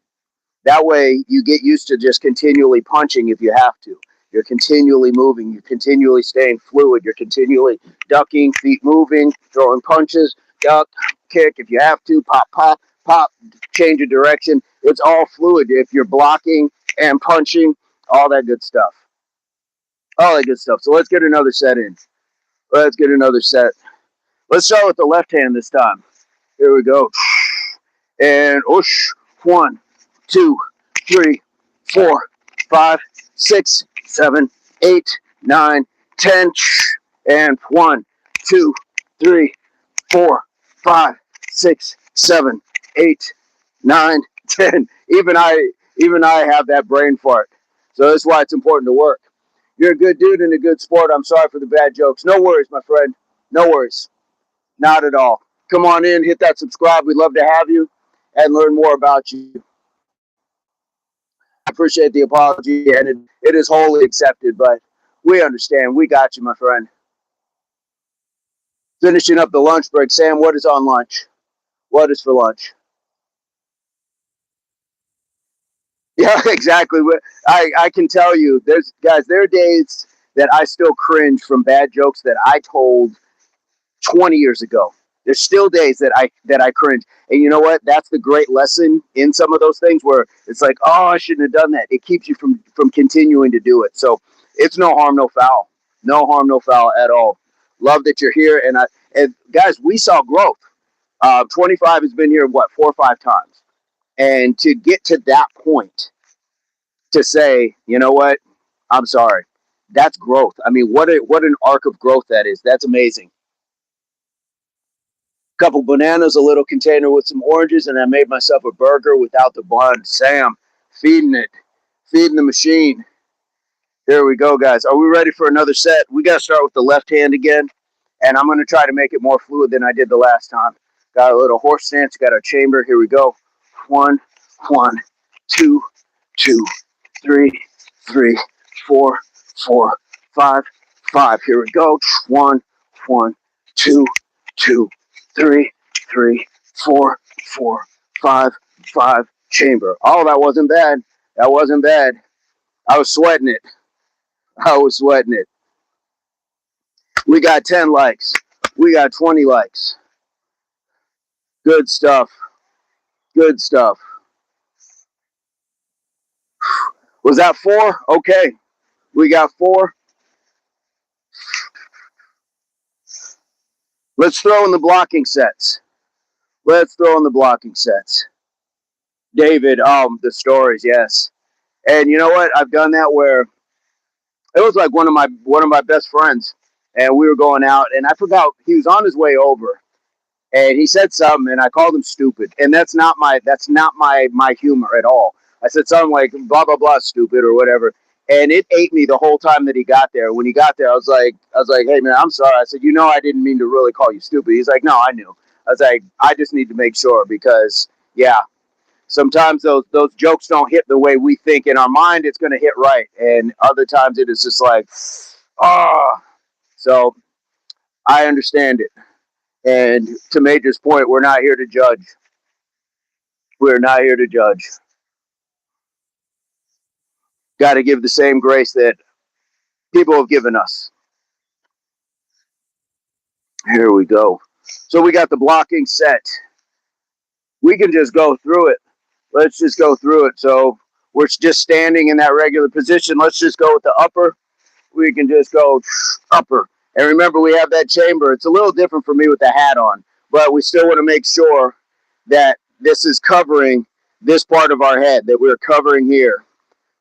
That way you get used to just continually punching if you have to. You're continually moving. You're continually staying fluid. You're continually ducking, feet moving, throwing punches, duck, kick if you have to, pop, pop, pop, change of direction. It's all fluid. If you're blocking and punching, all that good stuff. All that good stuff. So let's get another set in. Let's get another set. Let's start with the left hand this time. Here we go. And whoosh. 1, 2, 3, 4, 5, 6, 7, 8, 9, 10. And 1, 2, 3, 4, 5, 6, 7, 8, 9, 10. Even I have that brain fart. So that's why it's important to work. You're a good dude and a good sport. I'm sorry for the bad jokes. No worries, my friend. No worries. Not at all. Come on in, hit that subscribe. We'd love to have you and learn more about you. I appreciate the apology, and it is wholly accepted, but we understand. We got you, my friend. Finishing up the lunch break. Sam, what is on lunch? What is for lunch? Yeah, exactly. I can tell you, there are days that I still cringe from bad jokes that I told 20 years ago. There's still days that I cringe. And you know what? That's the great lesson in some of those things where it's like, oh, I shouldn't have done that. It keeps you from continuing to do it. So it's no harm, no foul. No harm, no foul at all. Love that you're here. And guys, we saw growth. 25 has been here, what, 4 or 5 times. And to get to that point, to say, you know what? I'm sorry. That's growth. I mean, what an arc of growth that is. That's amazing. Couple bananas, a little container with some oranges, and I made myself a burger without the bun. Sam, feeding it, feeding the machine. Here we go, guys. Are we ready for another set? We got to start with the left hand again, and I'm going to try to make it more fluid than I did the last time. Got a little horse stance, got our chamber. Here we go. 1, 1, 2, 2, 3, 3, 4, 4, 5, 5. Here we go. 1, 1, 2, 2, 3, 3, 4, 4, 5, 5. Chamber. Oh, that wasn't bad. That wasn't bad. I was sweating it. I was sweating it. We got 10 likes. We got 20 likes. Good stuff. Good stuff. Was that 4? Okay. We got 4. Let's throw in the blocking sets. Let's throw in the blocking sets. David, the stories, yes. And you know what? I've done that where it was like one of my best friends, and we were going out, and I forgot he was on his way over, and he said something, and I called him stupid, and that's not my humor at all. I said something like blah blah blah stupid or whatever, and it ate me the whole time that he got there. When he got there, I was like, hey man, I'm sorry. I said, I didn't mean to really call you stupid. He's like, no, I knew. I was like, I just need to make sure because yeah, sometimes those jokes don't hit the way we think in our mind. It's going to hit right, and other times it is just like, oh. So I understand it. And to Major's point, we're not here to judge. We're not here to judge. Got to give the same grace that people have given us. Here we go. So we got the blocking set. We can just go through it. Let's just go through it. So we're just standing in that regular position. Let's just go with the upper. We can just go upper. And remember, we have that chamber. It's a little different for me with the hat on, but we still want to make sure that this is covering this part of our head, that we're covering here.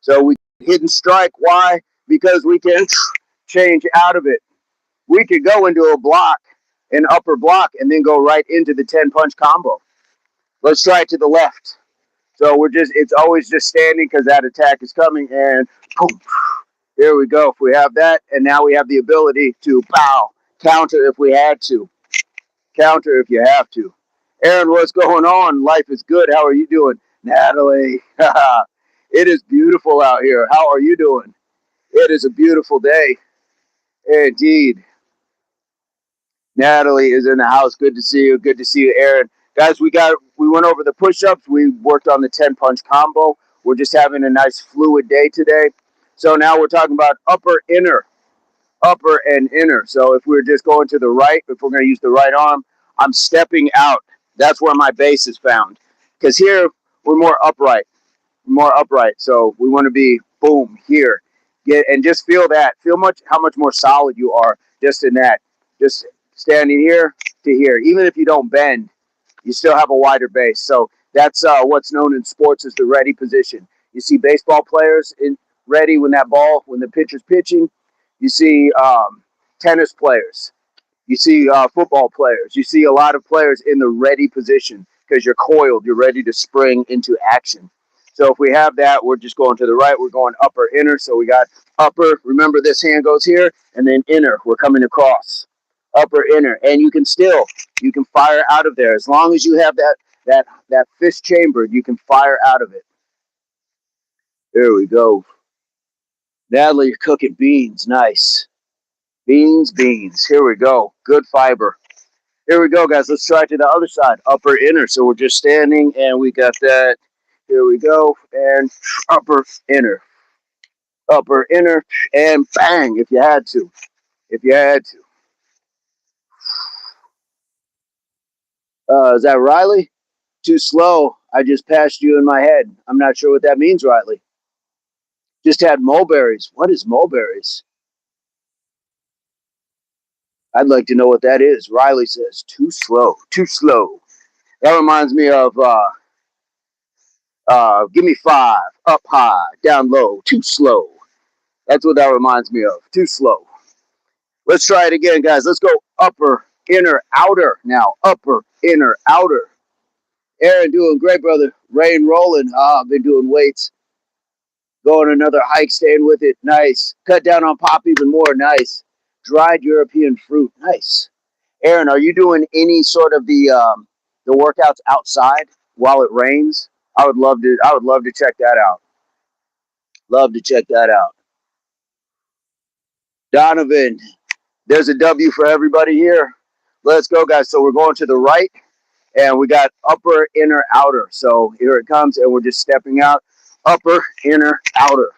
So we hidden strike. Why? Because we can change out of it. We could go into a block, an upper block, and then go right into the 10 punch combo. Let's try it to the left. So it's always just standing because that attack is coming, and boom, here we go. If we have that, and now we have the ability to pow, counter if we had to, counter if you have to. Aaron, what's going on? Life is good. How are you doing? Natalie, it is beautiful out here. How are you doing? It is a beautiful day. Indeed. Natalie is in the house. Good to see you. Good to see you, Aaron. Guys, we went over the push-ups. We worked on the 10 punch combo. We're just having a nice fluid day today. So now we're talking about upper and inner. So if we're just going to the right, if we're going to use the right arm, I'm stepping out. That's where my base is found. Because here we're more upright. So we want to be boom here. And just feel that. Feel how much more solid you are just in that. Just standing here to here. Even if you don't bend, you still have a wider base. So that's what's known in sports as the ready position. You see baseball players in ready when the pitcher's pitching. You see tennis players. You see football players. You see a lot of players in the ready position because you're coiled. You're ready to spring into action. So if we have that, we're just going to the right. We're going upper, inner. So we got upper. Remember, this hand goes here, and then inner. We're coming across. Upper, inner, and you can fire out of there as long as you have that fist chamber. You can fire out of it. There we go. Natalie, you're cooking beans. Nice. Beans. Here we go. Good fiber. Here we go, guys. Let's try it to the other side. Upper, inner. So we're just standing, and we got that. Here we go. And upper, inner. Upper, inner. And bang, if you had to. If you had to. Is that Riley? Too slow. I just passed you in my head. I'm not sure what that means, Riley. Just had mulberries. What is mulberries? I'd like to know what that is. Riley says, too slow. Too slow. That reminds me of give me five, up high, down low, too slow. That's what that reminds me of. Too slow. Let's try it again, guys. Let's go upper, inner, outer now. Upper, inner, outer. Aaron doing great, brother. Rain rolling. I've been doing weights. Going another hike, staying with it. Nice. Cut down on pop even more. Nice. Dried European fruit. Nice. Aaron, are you doing any sort of the workouts outside while it rains? I would love to. I would love to check that out. Love to check that out. Donovan, there's a W for everybody here. Let's go, guys. So we're going to the right, and we got upper, inner, outer. So here it comes, and we're just stepping out. Upper, inner, outer.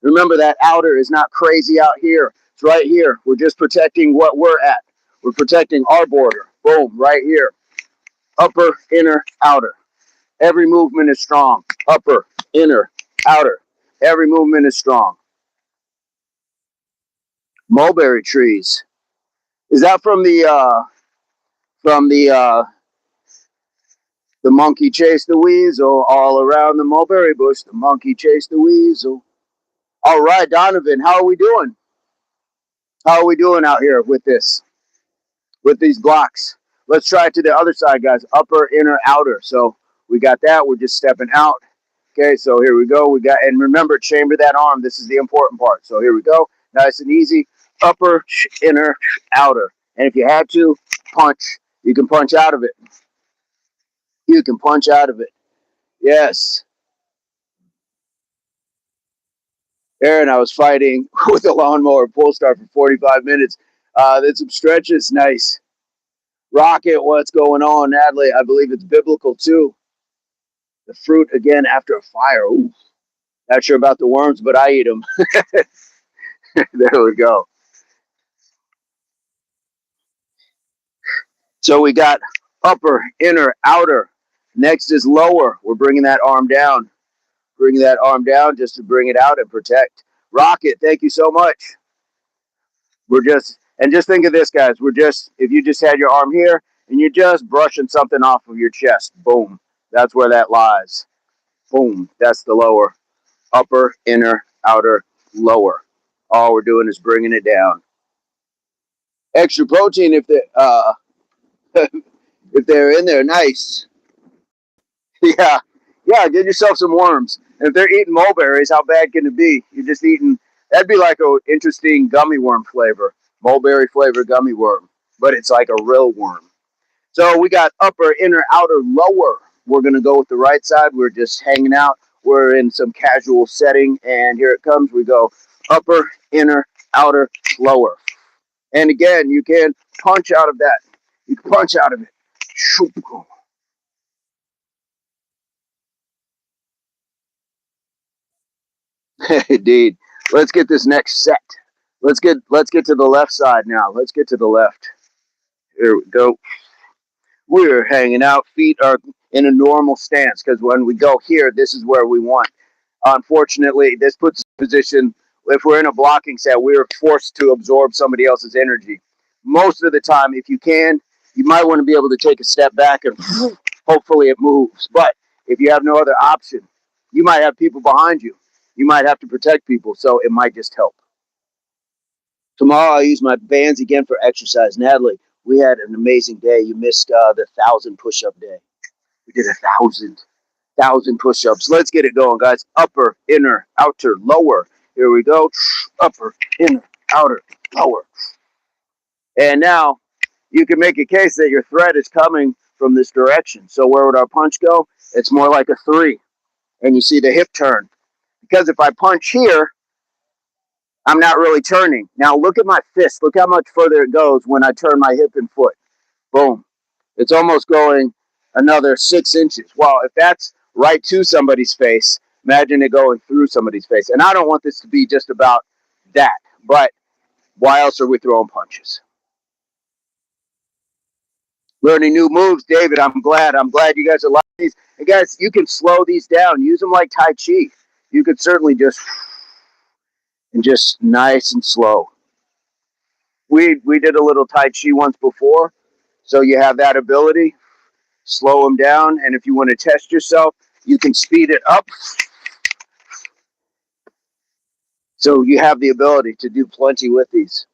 Remember that outer is not crazy out here. It's right here. We're just protecting what we're at. We're protecting our border. Boom, right here. Upper, inner, outer. Every movement is strong. Upper, inner, outer. Every movement is strong. Mulberry trees. Is that from the monkey chased the weasel all around the mulberry bush? The monkey chased the weasel. All right, Donovan, how are we doing? How are we doing out here with this? With these blocks? Let's try it to the other side, guys. Upper, inner, outer. So we got that. We're just stepping out. Okay, so here we go. We got, and remember, chamber that arm. This is the important part. So here we go. Nice and easy. Upper, inner, outer. And if you had to, punch. You can punch out of it. You can punch out of it. Yes. Aaron, I was fighting with a lawnmower pull start for 45 minutes. Did some stretches. Nice. Rocket, what's going on? Natalie, I believe it's biblical too. The fruit again after a fire. Ooh. Not sure about the worms, but I eat them. There we go. So we got upper, inner, outer. Next is lower. We're bringing that arm down. Bringing that arm down just to bring it out and protect. Rocket, thank you so much. And just think of this, guys. If you just had your arm here and you're just brushing something off of your chest, boom, that's where that lies. Boom, that's the lower. Upper, inner, outer, lower. All we're doing is bringing it down. Extra protein if they're in there, nice. Yeah, yeah. Get yourself some worms. And if they're eating mulberries, how bad can it be? You're just eating. That'd be like an interesting gummy worm flavor, mulberry flavor gummy worm, but it's like a real worm. So we got upper, inner, outer, lower. We're gonna go with the right side. We're just hanging out. We're in some casual setting, and here it comes. We go upper, inner, outer, lower. And again, you can punch out of that. You can punch out of it. Indeed. Let's get this next set. Let's get to the left side now. Let's get to the left. Here we go. We're hanging out. Feet are in a normal stance because when we go here, this is where we want. Unfortunately, this puts us in a position. If we're in a blocking set, we're forced to absorb somebody else's energy. Most of the time, if you can, you might want to be able to take a step back and hopefully it moves. But if you have no other option, you might have people behind you. You might have to protect people, so it might just help. Tomorrow I'll use my bands again for exercise. Natalie, we had an amazing day. You missed the 1,000 push-up day. We did 1,000 push-ups. Let's get it going, guys. Upper, inner, outer, lower. Here we go. Upper, inner, outer, lower. And now you can make a case that your threat is coming from this direction. So where would our punch go? It's more like a 3. And you see the hip turn. Because if I punch here, I'm not really turning. Now look at my fist. Look how much further it goes when I turn my hip and foot. Boom. It's almost going another 6 inches. Well, if that's right to somebody's face, imagine it going through somebody's face. And I don't want this to be just about that. But why else are we throwing punches? Learning new moves, David. I'm glad. I'm glad you guys are liking these. And guys, you can slow these down. Use them like Tai Chi. You could certainly just nice and slow. We did a little Tai Chi once before, so you have that ability. Slow them down, and if you want to test yourself, you can speed it up. So you have the ability to do plenty with these.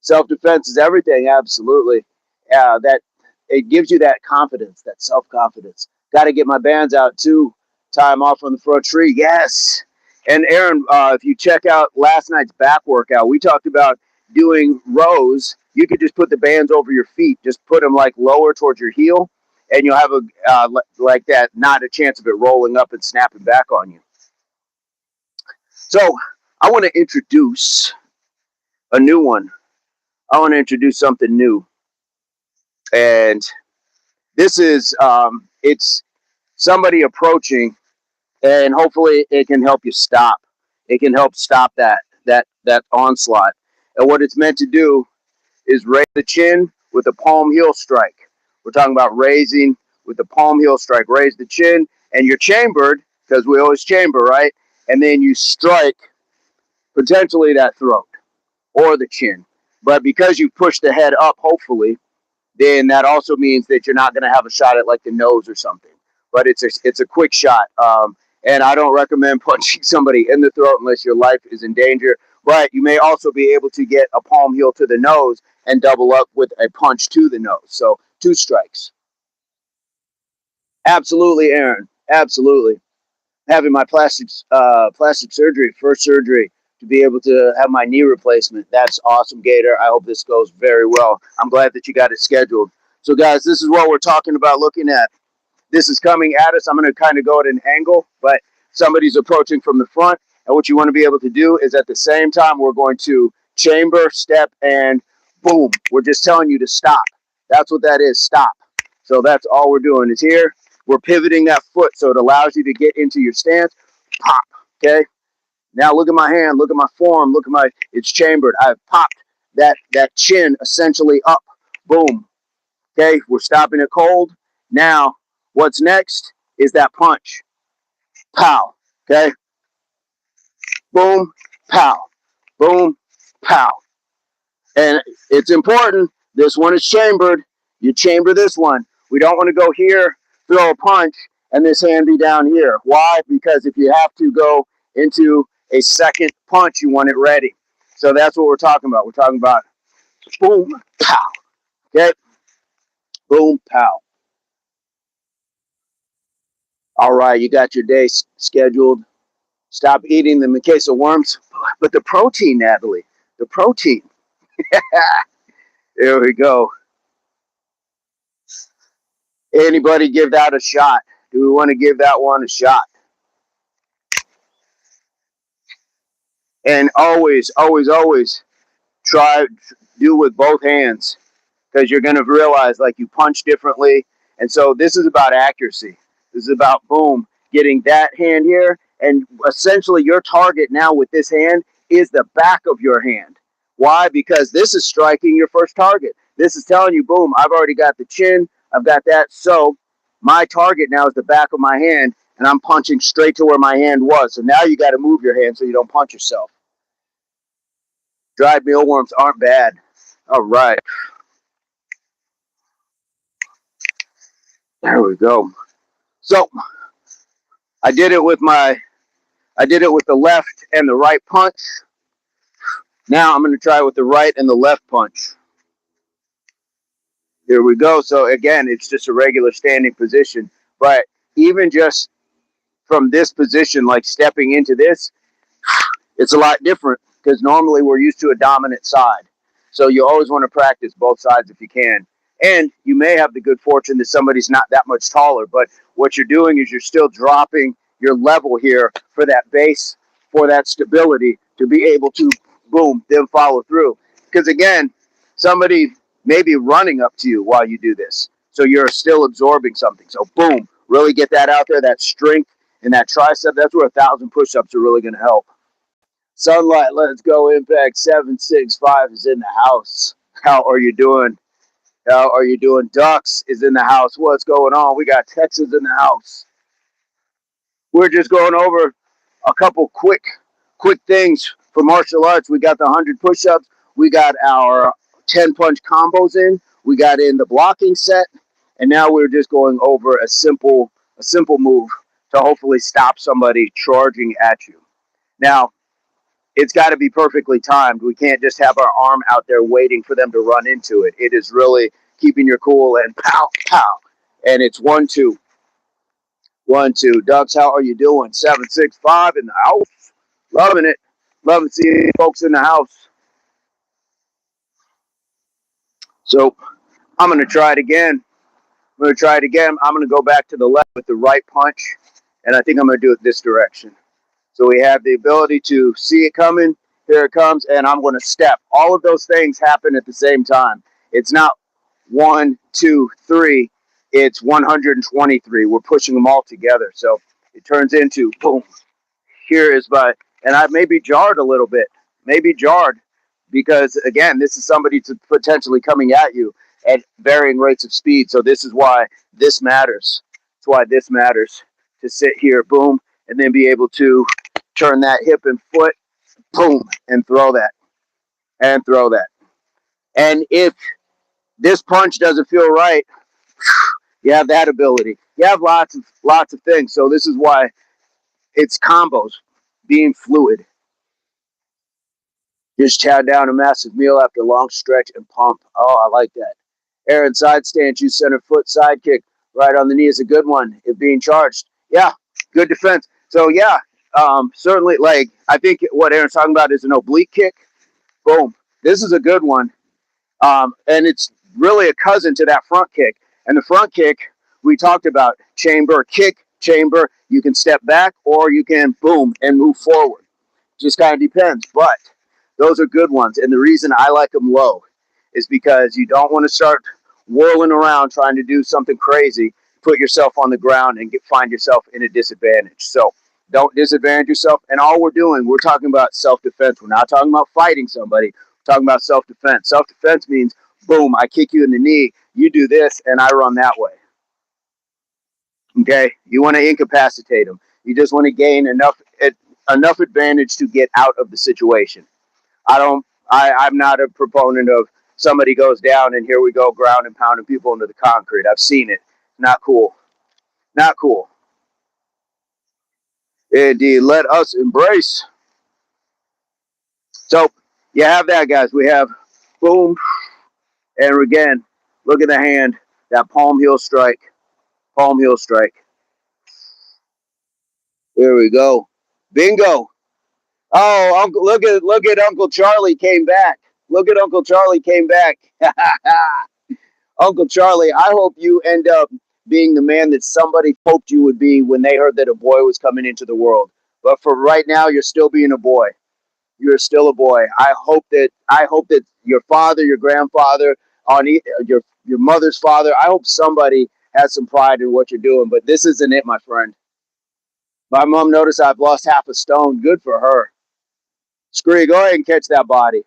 Self-defense is everything, absolutely. That it gives you that confidence, that self-confidence. Got to get my bands out too. Time off on the front tree, yes. And Aaron, if you check out last night's back workout, we talked about doing rows. You could just put the bands over your feet, just put them like lower towards your heel, and you'll have a like that, not a chance of it rolling up and snapping back on you. So I want to introduce a new one. I want to introduce something new, and this is it's somebody approaching, and hopefully it can help you stop. It can help stop that onslaught. And what it's meant to do is raise the chin with a palm heel strike. We're talking about raising with the palm heel strike. Raise the chin, and you're chambered because we always chamber, right? And then you strike potentially that throat or the chin. But because you push the head up, hopefully, then that also means that you're not going to have a shot at like the nose or something. But it's a quick shot, and I don't recommend punching somebody in the throat unless your life is in danger. But you may also be able to get a palm heel to the nose and double up with a punch to the nose. So 2 strikes. Absolutely, Aaron. Absolutely. Having my plastic surgery, first surgery, to be able to have my knee replacement. That's awesome, Gator. I hope this goes very well. I'm glad that you got it scheduled. So, guys, this is what we're talking about looking at. This is coming at us. I'm going to kind of go at an angle, but somebody's approaching from the front. And what you want to be able to do is at the same time, we're going to chamber, step, and boom. We're just telling you to stop. That's what that is, stop. So that's all we're doing is here. We're pivoting that foot so it allows you to get into your stance. Pop, okay? Now look at my hand, look at my form, look at it's chambered. I've popped that chin essentially up. Boom. Okay, we're stopping it cold. Now What's next is that punch. Pow. Okay? Boom, pow. Boom, pow. And it's important. This one is chambered. You chamber this one. We don't want to go here, throw a punch, and this hand be down here. Why? Because if you have to go into a second punch, you want it ready. So that's what we're talking about. We're talking about boom, pow. Okay? Boom, pow. All right, you got your day scheduled. Stop eating them in case of worms. But the protein, Natalie, the protein. There we go. Anybody give that a shot? Do we want to give that one a shot? And always, always, always try do with both hands, because you're going to realize like you punch differently. And so this is about accuracy. This is about boom, getting that hand here. And essentially your target now with this hand is the back of your hand. Why? Because this is striking your first target. This is telling you, boom, I've already got the chin. I've got that. So my target now is the back of my hand, and I'm punching straight to where my hand was. So now you got to move your hand so you don't punch yourself. Dried mealworms aren't bad. All right. There we go. So I did it with the left and the right punch. Now I'm going to try it with the right and the left punch. Here we go. So again, it's just a regular standing position. But even just from this position, like stepping into this, it's a lot different because normally we're used to a dominant side. So you always want to practice both sides if you can. And you may have the good fortune that somebody's not that much taller, but what you're doing is you're still dropping your level here for that base, for that stability to be able to, boom, then follow through. Because again, somebody may be running up to you while you do this. So you're still absorbing something. So boom, really get that out there, that strength in that tricep. That's where 1,000 push-ups are really going to help. Sunlight, let's go. Impact 765 is in the house. How are you doing? How are you doing? Ducks is in the house. What's going on? We got Texas in the house. We're just going over a couple quick things for martial arts. We got the 100 push-ups. We got our 10 punch combos in. We got in the blocking set, and now we're just going over a simple move to hopefully stop somebody charging at you. Now, it's got to be perfectly timed. We can't just have our arm out there waiting for them to run into it. It is really keeping your cool and pow, pow. And it's 1, 2. 1, 2. Ducks, how are you doing? 765 in the house. Loving it. Loving seeing folks in the house. So I'm going to try it again. I'm going to go back to the left with the right punch. And I think I'm going to do it this direction. So we have the ability to see it coming. Here it comes, and I'm going to step. All of those things happen at the same time. It's not 1, 2, 3. It's 123. We're pushing them all together. So it turns into boom. Here is and I may be jarred a little bit. Maybe jarred because, again, this is somebody to potentially coming at you at varying rates of speed. So this is why this matters. That's why this matters to sit here, boom, and then be able to turn that hip and foot, boom, and throw that, and throw that. And if this punch doesn't feel right, you have that ability. You have lots of things. So this is why it's combos, being fluid. Just chow down a massive meal after a long stretch and pump. Oh, I like that. Aaron side stance, use center foot side kick. Right on the knee is a good one if being charged. Yeah, good defense. So yeah, certainly like I think what Aaron's talking about is an oblique kick. Boom. This is a good one. And it's really a cousin to that front kick. And the front kick we talked about, chamber, kick, chamber. You can step back or you can boom and move forward. Just kind of depends. But those are good ones. And the reason I like them low is because you don't want to start whirling around trying to do something crazy, put yourself on the ground and find yourself in a disadvantage. So don't disadvantage yourself. And all we're talking about self-defense. We're not talking about fighting somebody. We're talking about self-defense. Self-defense means, boom, I kick you in the knee, you do this, and I run that way. Okay, you want to incapacitate them. You just want to gain enough advantage to get out of the situation. I don't. I'm not a proponent of somebody goes down and here we go ground and pounding people into the concrete. I've seen it. Not cool. Not cool. Indeed. Let us embrace. So you have that, guys. We have boom, and again, look at the hand. That palm heel strike. Palm heel strike. There we go. Bingo. Oh, look at Uncle Charlie came back. Look at Uncle Charlie came back. Uncle Charlie, I hope you end up being the man that somebody hoped you would be when they heard that a boy was coming into the world. But for right now, you're still being a boy. You're still a boy. I hope that your father, your grandfather, your mother's father, I hope somebody has some pride in what you're doing. But this isn't it, my friend. My mom noticed I've lost half a stone. Good for her. Scree, go ahead and catch that body.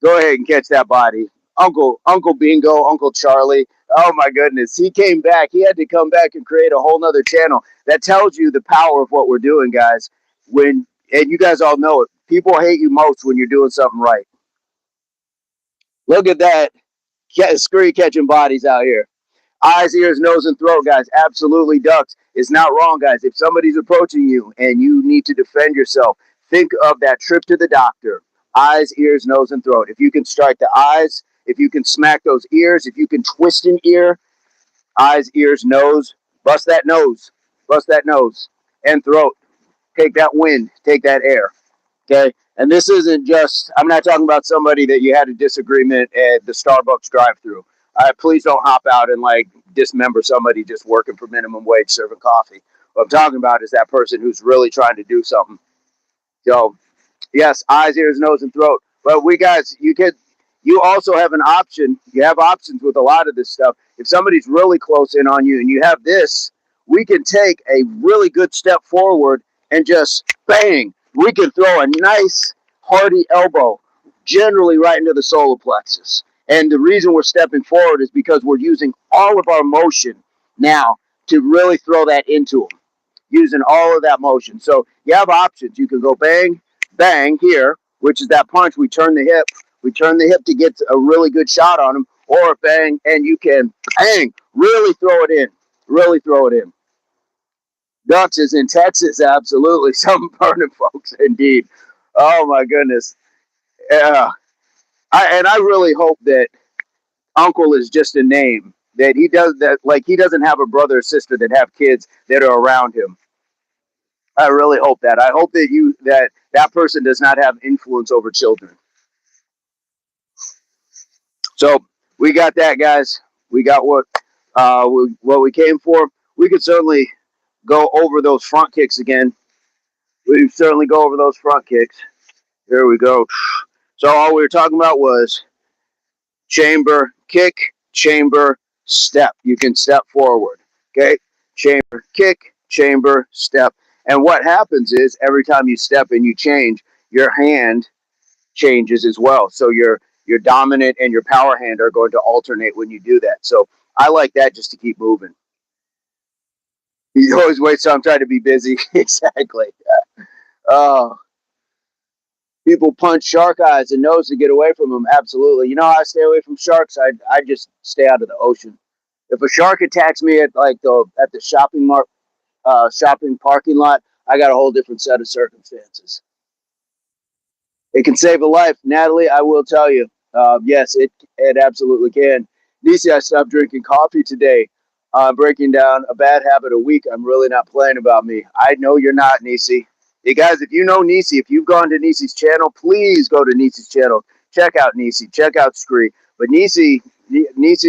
Go ahead and catch that body. Uncle Bingo, Uncle Charlie. Oh my goodness. He came back. He had to come back and create a whole nother channel. That tells you the power of what we're doing, guys. And you guys all know it. People hate you most when you're doing something right. Look at that. Scree catching bodies out here. Eyes, ears, nose, and throat, guys. Absolutely ducks. It's not wrong, guys. If somebody's approaching you and you need to defend yourself, think of that trip to the doctor. Eyes, ears, nose, and throat. If you can strike the eyes, if you can smack those ears, if you can twist an ear, eyes, ears, nose, bust that nose, and throat. Take that wind, take that air. Okay. And this isn't just, I'm not talking about somebody that you had a disagreement at the Starbucks drive through. Please don't hop out and like dismember somebody just working for minimum wage serving coffee. What I'm talking about is that person who's really trying to do something. So yes, eyes, ears, nose, and throat. But you also have an option. You have options with a lot of this stuff. If somebody's really close in on you and you have this, we can take a really good step forward and just bang. We can throw a nice hearty elbow, generally right into the solar plexus. And the reason we're stepping forward is because we're using all of our motion now to really throw that into them, using all of that motion. So you have options. You can go bang, bang here, which is that punch. We turn the hip. We turn the hip to get a really good shot on him, or bang, and you can bang, really throw it in. Really throw it in. Ducks is in Texas, absolutely. Some burning folks, indeed. Oh my goodness. Yeah. And I really hope that Uncle is just a name. That he does that, like he doesn't have a brother or sister that have kids that are around him. I really hope that. I hope that person does not have influence over children. So we got that, guys. We got what we came for. We could certainly go over those front kicks again. We certainly go over those front kicks. Here we go. So all we were talking about was chamber kick, chamber step. You can step forward. Okay, chamber kick, chamber step. And what happens is every time you step and you change, your hand changes as well. So your dominant and your power hand are going to alternate when you do that. So I like that just to keep moving. You always wait, so I'm trying to be busy. Exactly. Oh, people punch shark eyes and nose to get away from them. Absolutely. You know how I stay away from sharks? I just stay out of the ocean. If a shark attacks me at the shopping parking lot, I got a whole different set of circumstances. It can save a life, Natalie. I will tell you. Yes, it absolutely can. Nisi, I stopped drinking coffee today. Breaking down a bad habit a week. I'm really not playing about me. I know you're not, Nisi. Hey guys, if you know Nisi, if you've gone to Nisi's channel, please go to Nisi's channel. Check out Nisi. Check out Scree. But Nisi's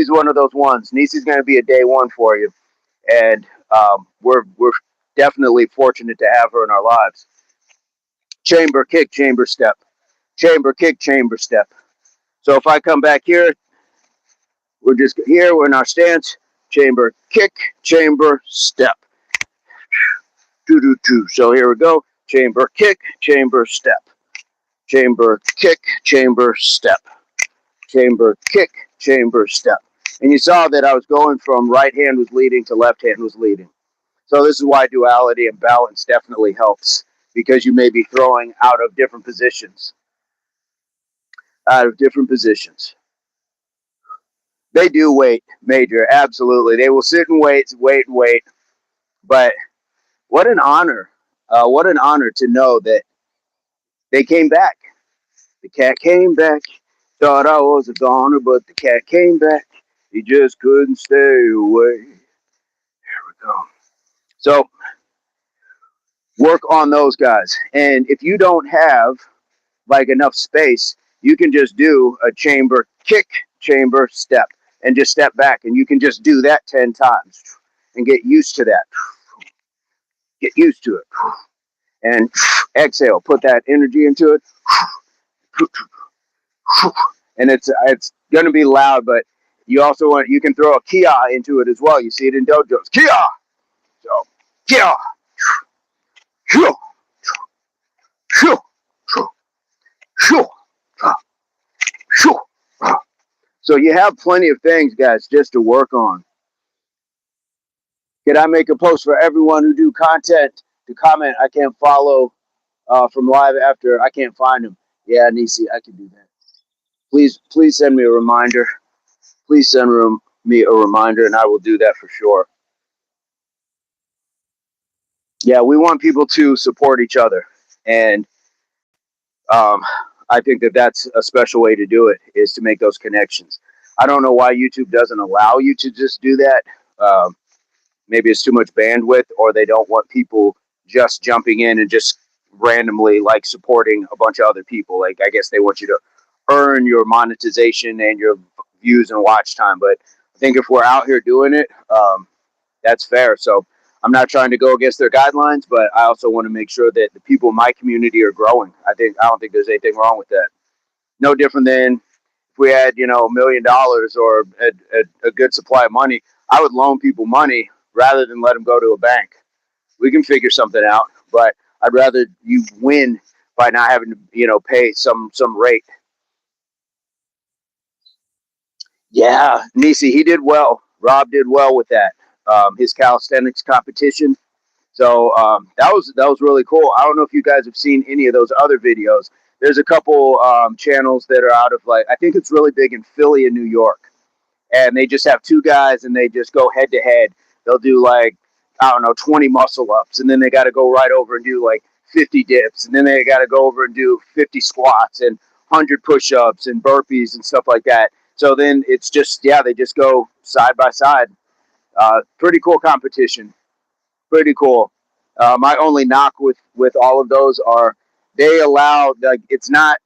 one of those ones. Nisi's going to be a day one for you, and we're definitely fortunate to have her in our lives. Chamber kick, chamber step. Chamber kick, chamber step. So if I come back here, we're just here, we're in our stance, chamber kick, chamber step. Doo doo doo. So here we go. Chamber kick, chamber step. Chamber kick, chamber step. Chamber kick, chamber step. And you saw that I was going from right hand was leading to left hand was leading. So this is why duality and balance definitely helps, because you may be throwing out of different positions. Out of different positions. They do wait, Major. Absolutely. They will sit and wait, wait, and wait. But what an honor. What an honor to know that they came back. The cat came back. Thought I was a goner, but the cat came back. He just couldn't stay away. There we go. So work on those guys. And if you don't have like enough space, you can just do a chamber kick, chamber step, and just step back. And you can just do that 10 times and get used to that. Get used to it. And exhale, put that energy into it. And it's going to be loud, but you can throw a kia into it as well. You see it in dojos. Kia! So, kia! Shoo! Shoo! Shoo! Shoo! So you have plenty of things, guys, just to work on. Can I make a post for everyone who do content to comment? I can't follow from live after. I can't find them. Yeah, Nisi, I can do that. Please send me a reminder. Please send me a reminder, and I will do that for sure. Yeah, we want people to support each other, and I think that that's a special way to do it, is to make those connections. I don't know why YouTube doesn't allow you to just do that. Maybe it's too much bandwidth, or they don't want people just jumping in and just randomly like supporting a bunch of other people. Like, I guess they want you to earn your monetization and your views and watch time. But I think if we're out here doing it, that's fair. So I'm not trying to go against their guidelines, but I also want to make sure that the people in my community are growing. I don't think there's anything wrong with that. No different than if we had, $1 million or a good supply of money, I would loan people money rather than let them go to a bank. We can figure something out, but I'd rather you win by not having to, pay some rate. Yeah, Nisi, he did well. Rob did well with that. His calisthenics competition. So that was really cool. I don't know if you guys have seen any of those other videos. There's a couple channels that are out of, like, I think it's really big in Philly and New York, and they just have two guys and they just go head to head. They'll do, like, I don't know, 20 muscle ups, and then they got to go right over and do like 50 dips, and then they got to go over and do 50 squats and 100 push-ups and burpees and stuff like that. So then it's just, yeah, they just go side by side. Pretty cool competition. Pretty cool. My only knock with all of those are they allow, like, it's not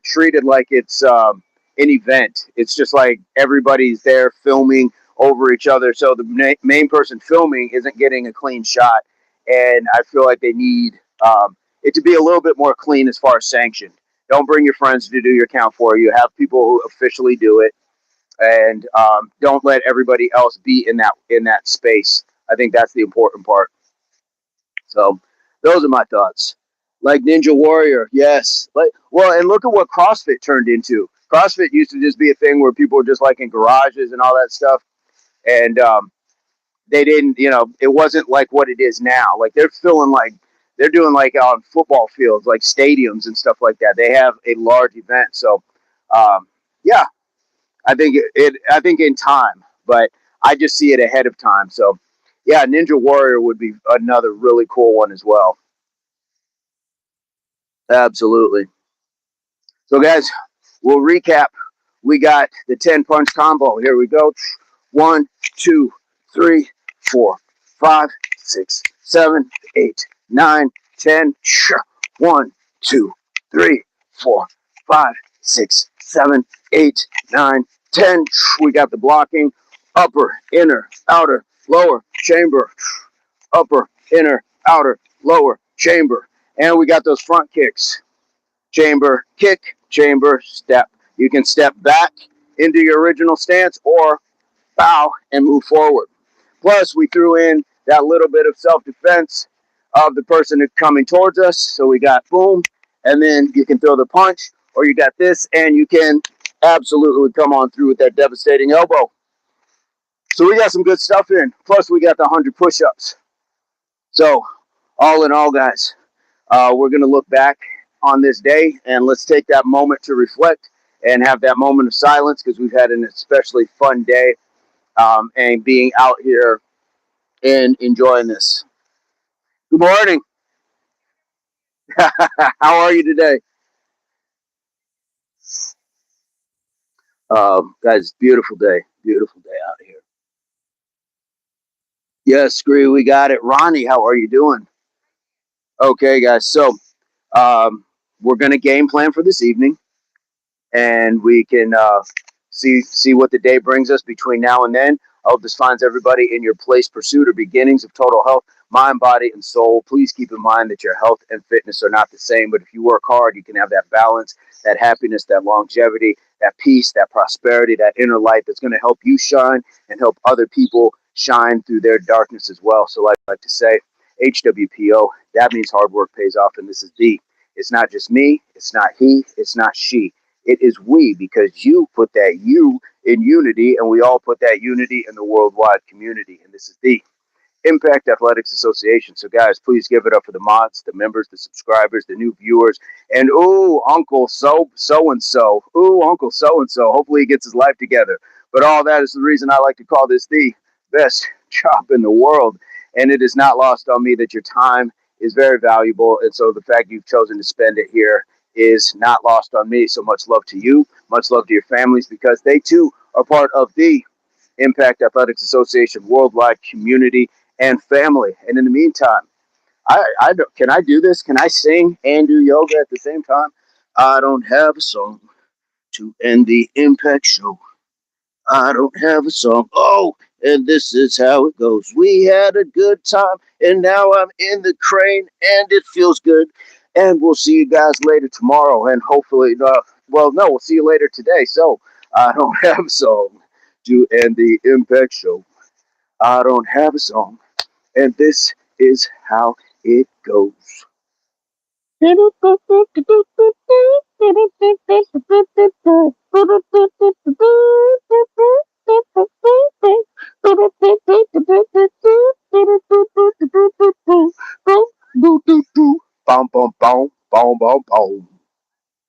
treated like it's an event. It's just like everybody's there filming over each other, so the main person filming isn't getting a clean shot. And I feel like they need it to be a little bit more clean as far as sanctioned. Don't bring your friends to do your count for you. Have people who officially do it, and don't let everybody else be in that space. I think that's the important part. So those are my thoughts. Like Ninja Warrior, yes. And look at what CrossFit turned into. CrossFit used to just be a thing where people were just like in garages and all that stuff, and they didn't, it wasn't like what it is now. Like they're doing like on football fields, like stadiums and stuff like that. They have a large event, so yeah, I think in time, but I just see it ahead of time. So yeah, Ninja Warrior would be another really cool one as well. Absolutely. So guys, we'll recap. We got the 10 punch combo. Here we go. 1, 2, 3, 4, 5, 6, 7, 8, 9, 10. 1, 2, 3, 4, 5, 6, 7, 8, 9, 10. We got the blocking. Upper, inner, outer, lower, chamber. Upper, inner, outer, lower, chamber. And we got those front kicks. Chamber, kick, chamber, step. You can step back into your original stance or bow and move forward. Plus, we threw in that little bit of self-defense of the person coming towards us. So we got boom, and then you can throw the punch, or you got this, and you can absolutely come on through with that devastating elbow. So we got some good stuff in. Plus, we got the 100 push-ups. So, all in all, guys, we're going to look back on this day and let's take that moment to reflect and have that moment of silence because we've had an especially fun day and being out here and enjoying this. Good morning. How are you today? Guys, beautiful day. Beautiful day out here. Yes, Scree, we got it. Ronnie, how are you doing? Okay, guys. So we're going to game plan for this evening. And we can see what the day brings us between now and then. I hope this finds everybody in your place, pursuit, or beginnings of total health, mind, body, and soul. Please keep in mind that your health and fitness are not the same, but if you work hard, you can have that balance, that happiness, that longevity, that peace, that prosperity, that inner light that's going to help you shine and help other people shine through their darkness as well. So, like I like to say, HWPO, that means hard work pays off, and this is the. It's not just me, it's not he, it's not she. It is we because you put that you in unity, and we all put that unity in the worldwide community. And this is the Impact Athletics Association. So, guys, please give it up for the mods, the members, the subscribers, the new viewers, and ooh, Uncle so and so. Ooh, Uncle so and so. Hopefully, he gets his life together. But all that is the reason I like to call this the best job in the world. And it is not lost on me that your time is very valuable. And so the fact you've chosen to spend it here is not lost on me. So much love to you. Much love to your families because they too are part of the Impact Athletics Association worldwide community and family. And in the meantime, can I do this? Can I sing and do yoga at the same time? I don't have a song to end the Impact show. I don't have a song. Oh, and this is how it goes. We had a good time, and now I'm in the crane, and it feels good. And we'll see you guys later tomorrow, and hopefully, well, no, we'll see you later today. So I don't have a song to end the Impact show. I don't have a song, and this is how it goes. Boom, boom, boom, boom, boom, boom, boom.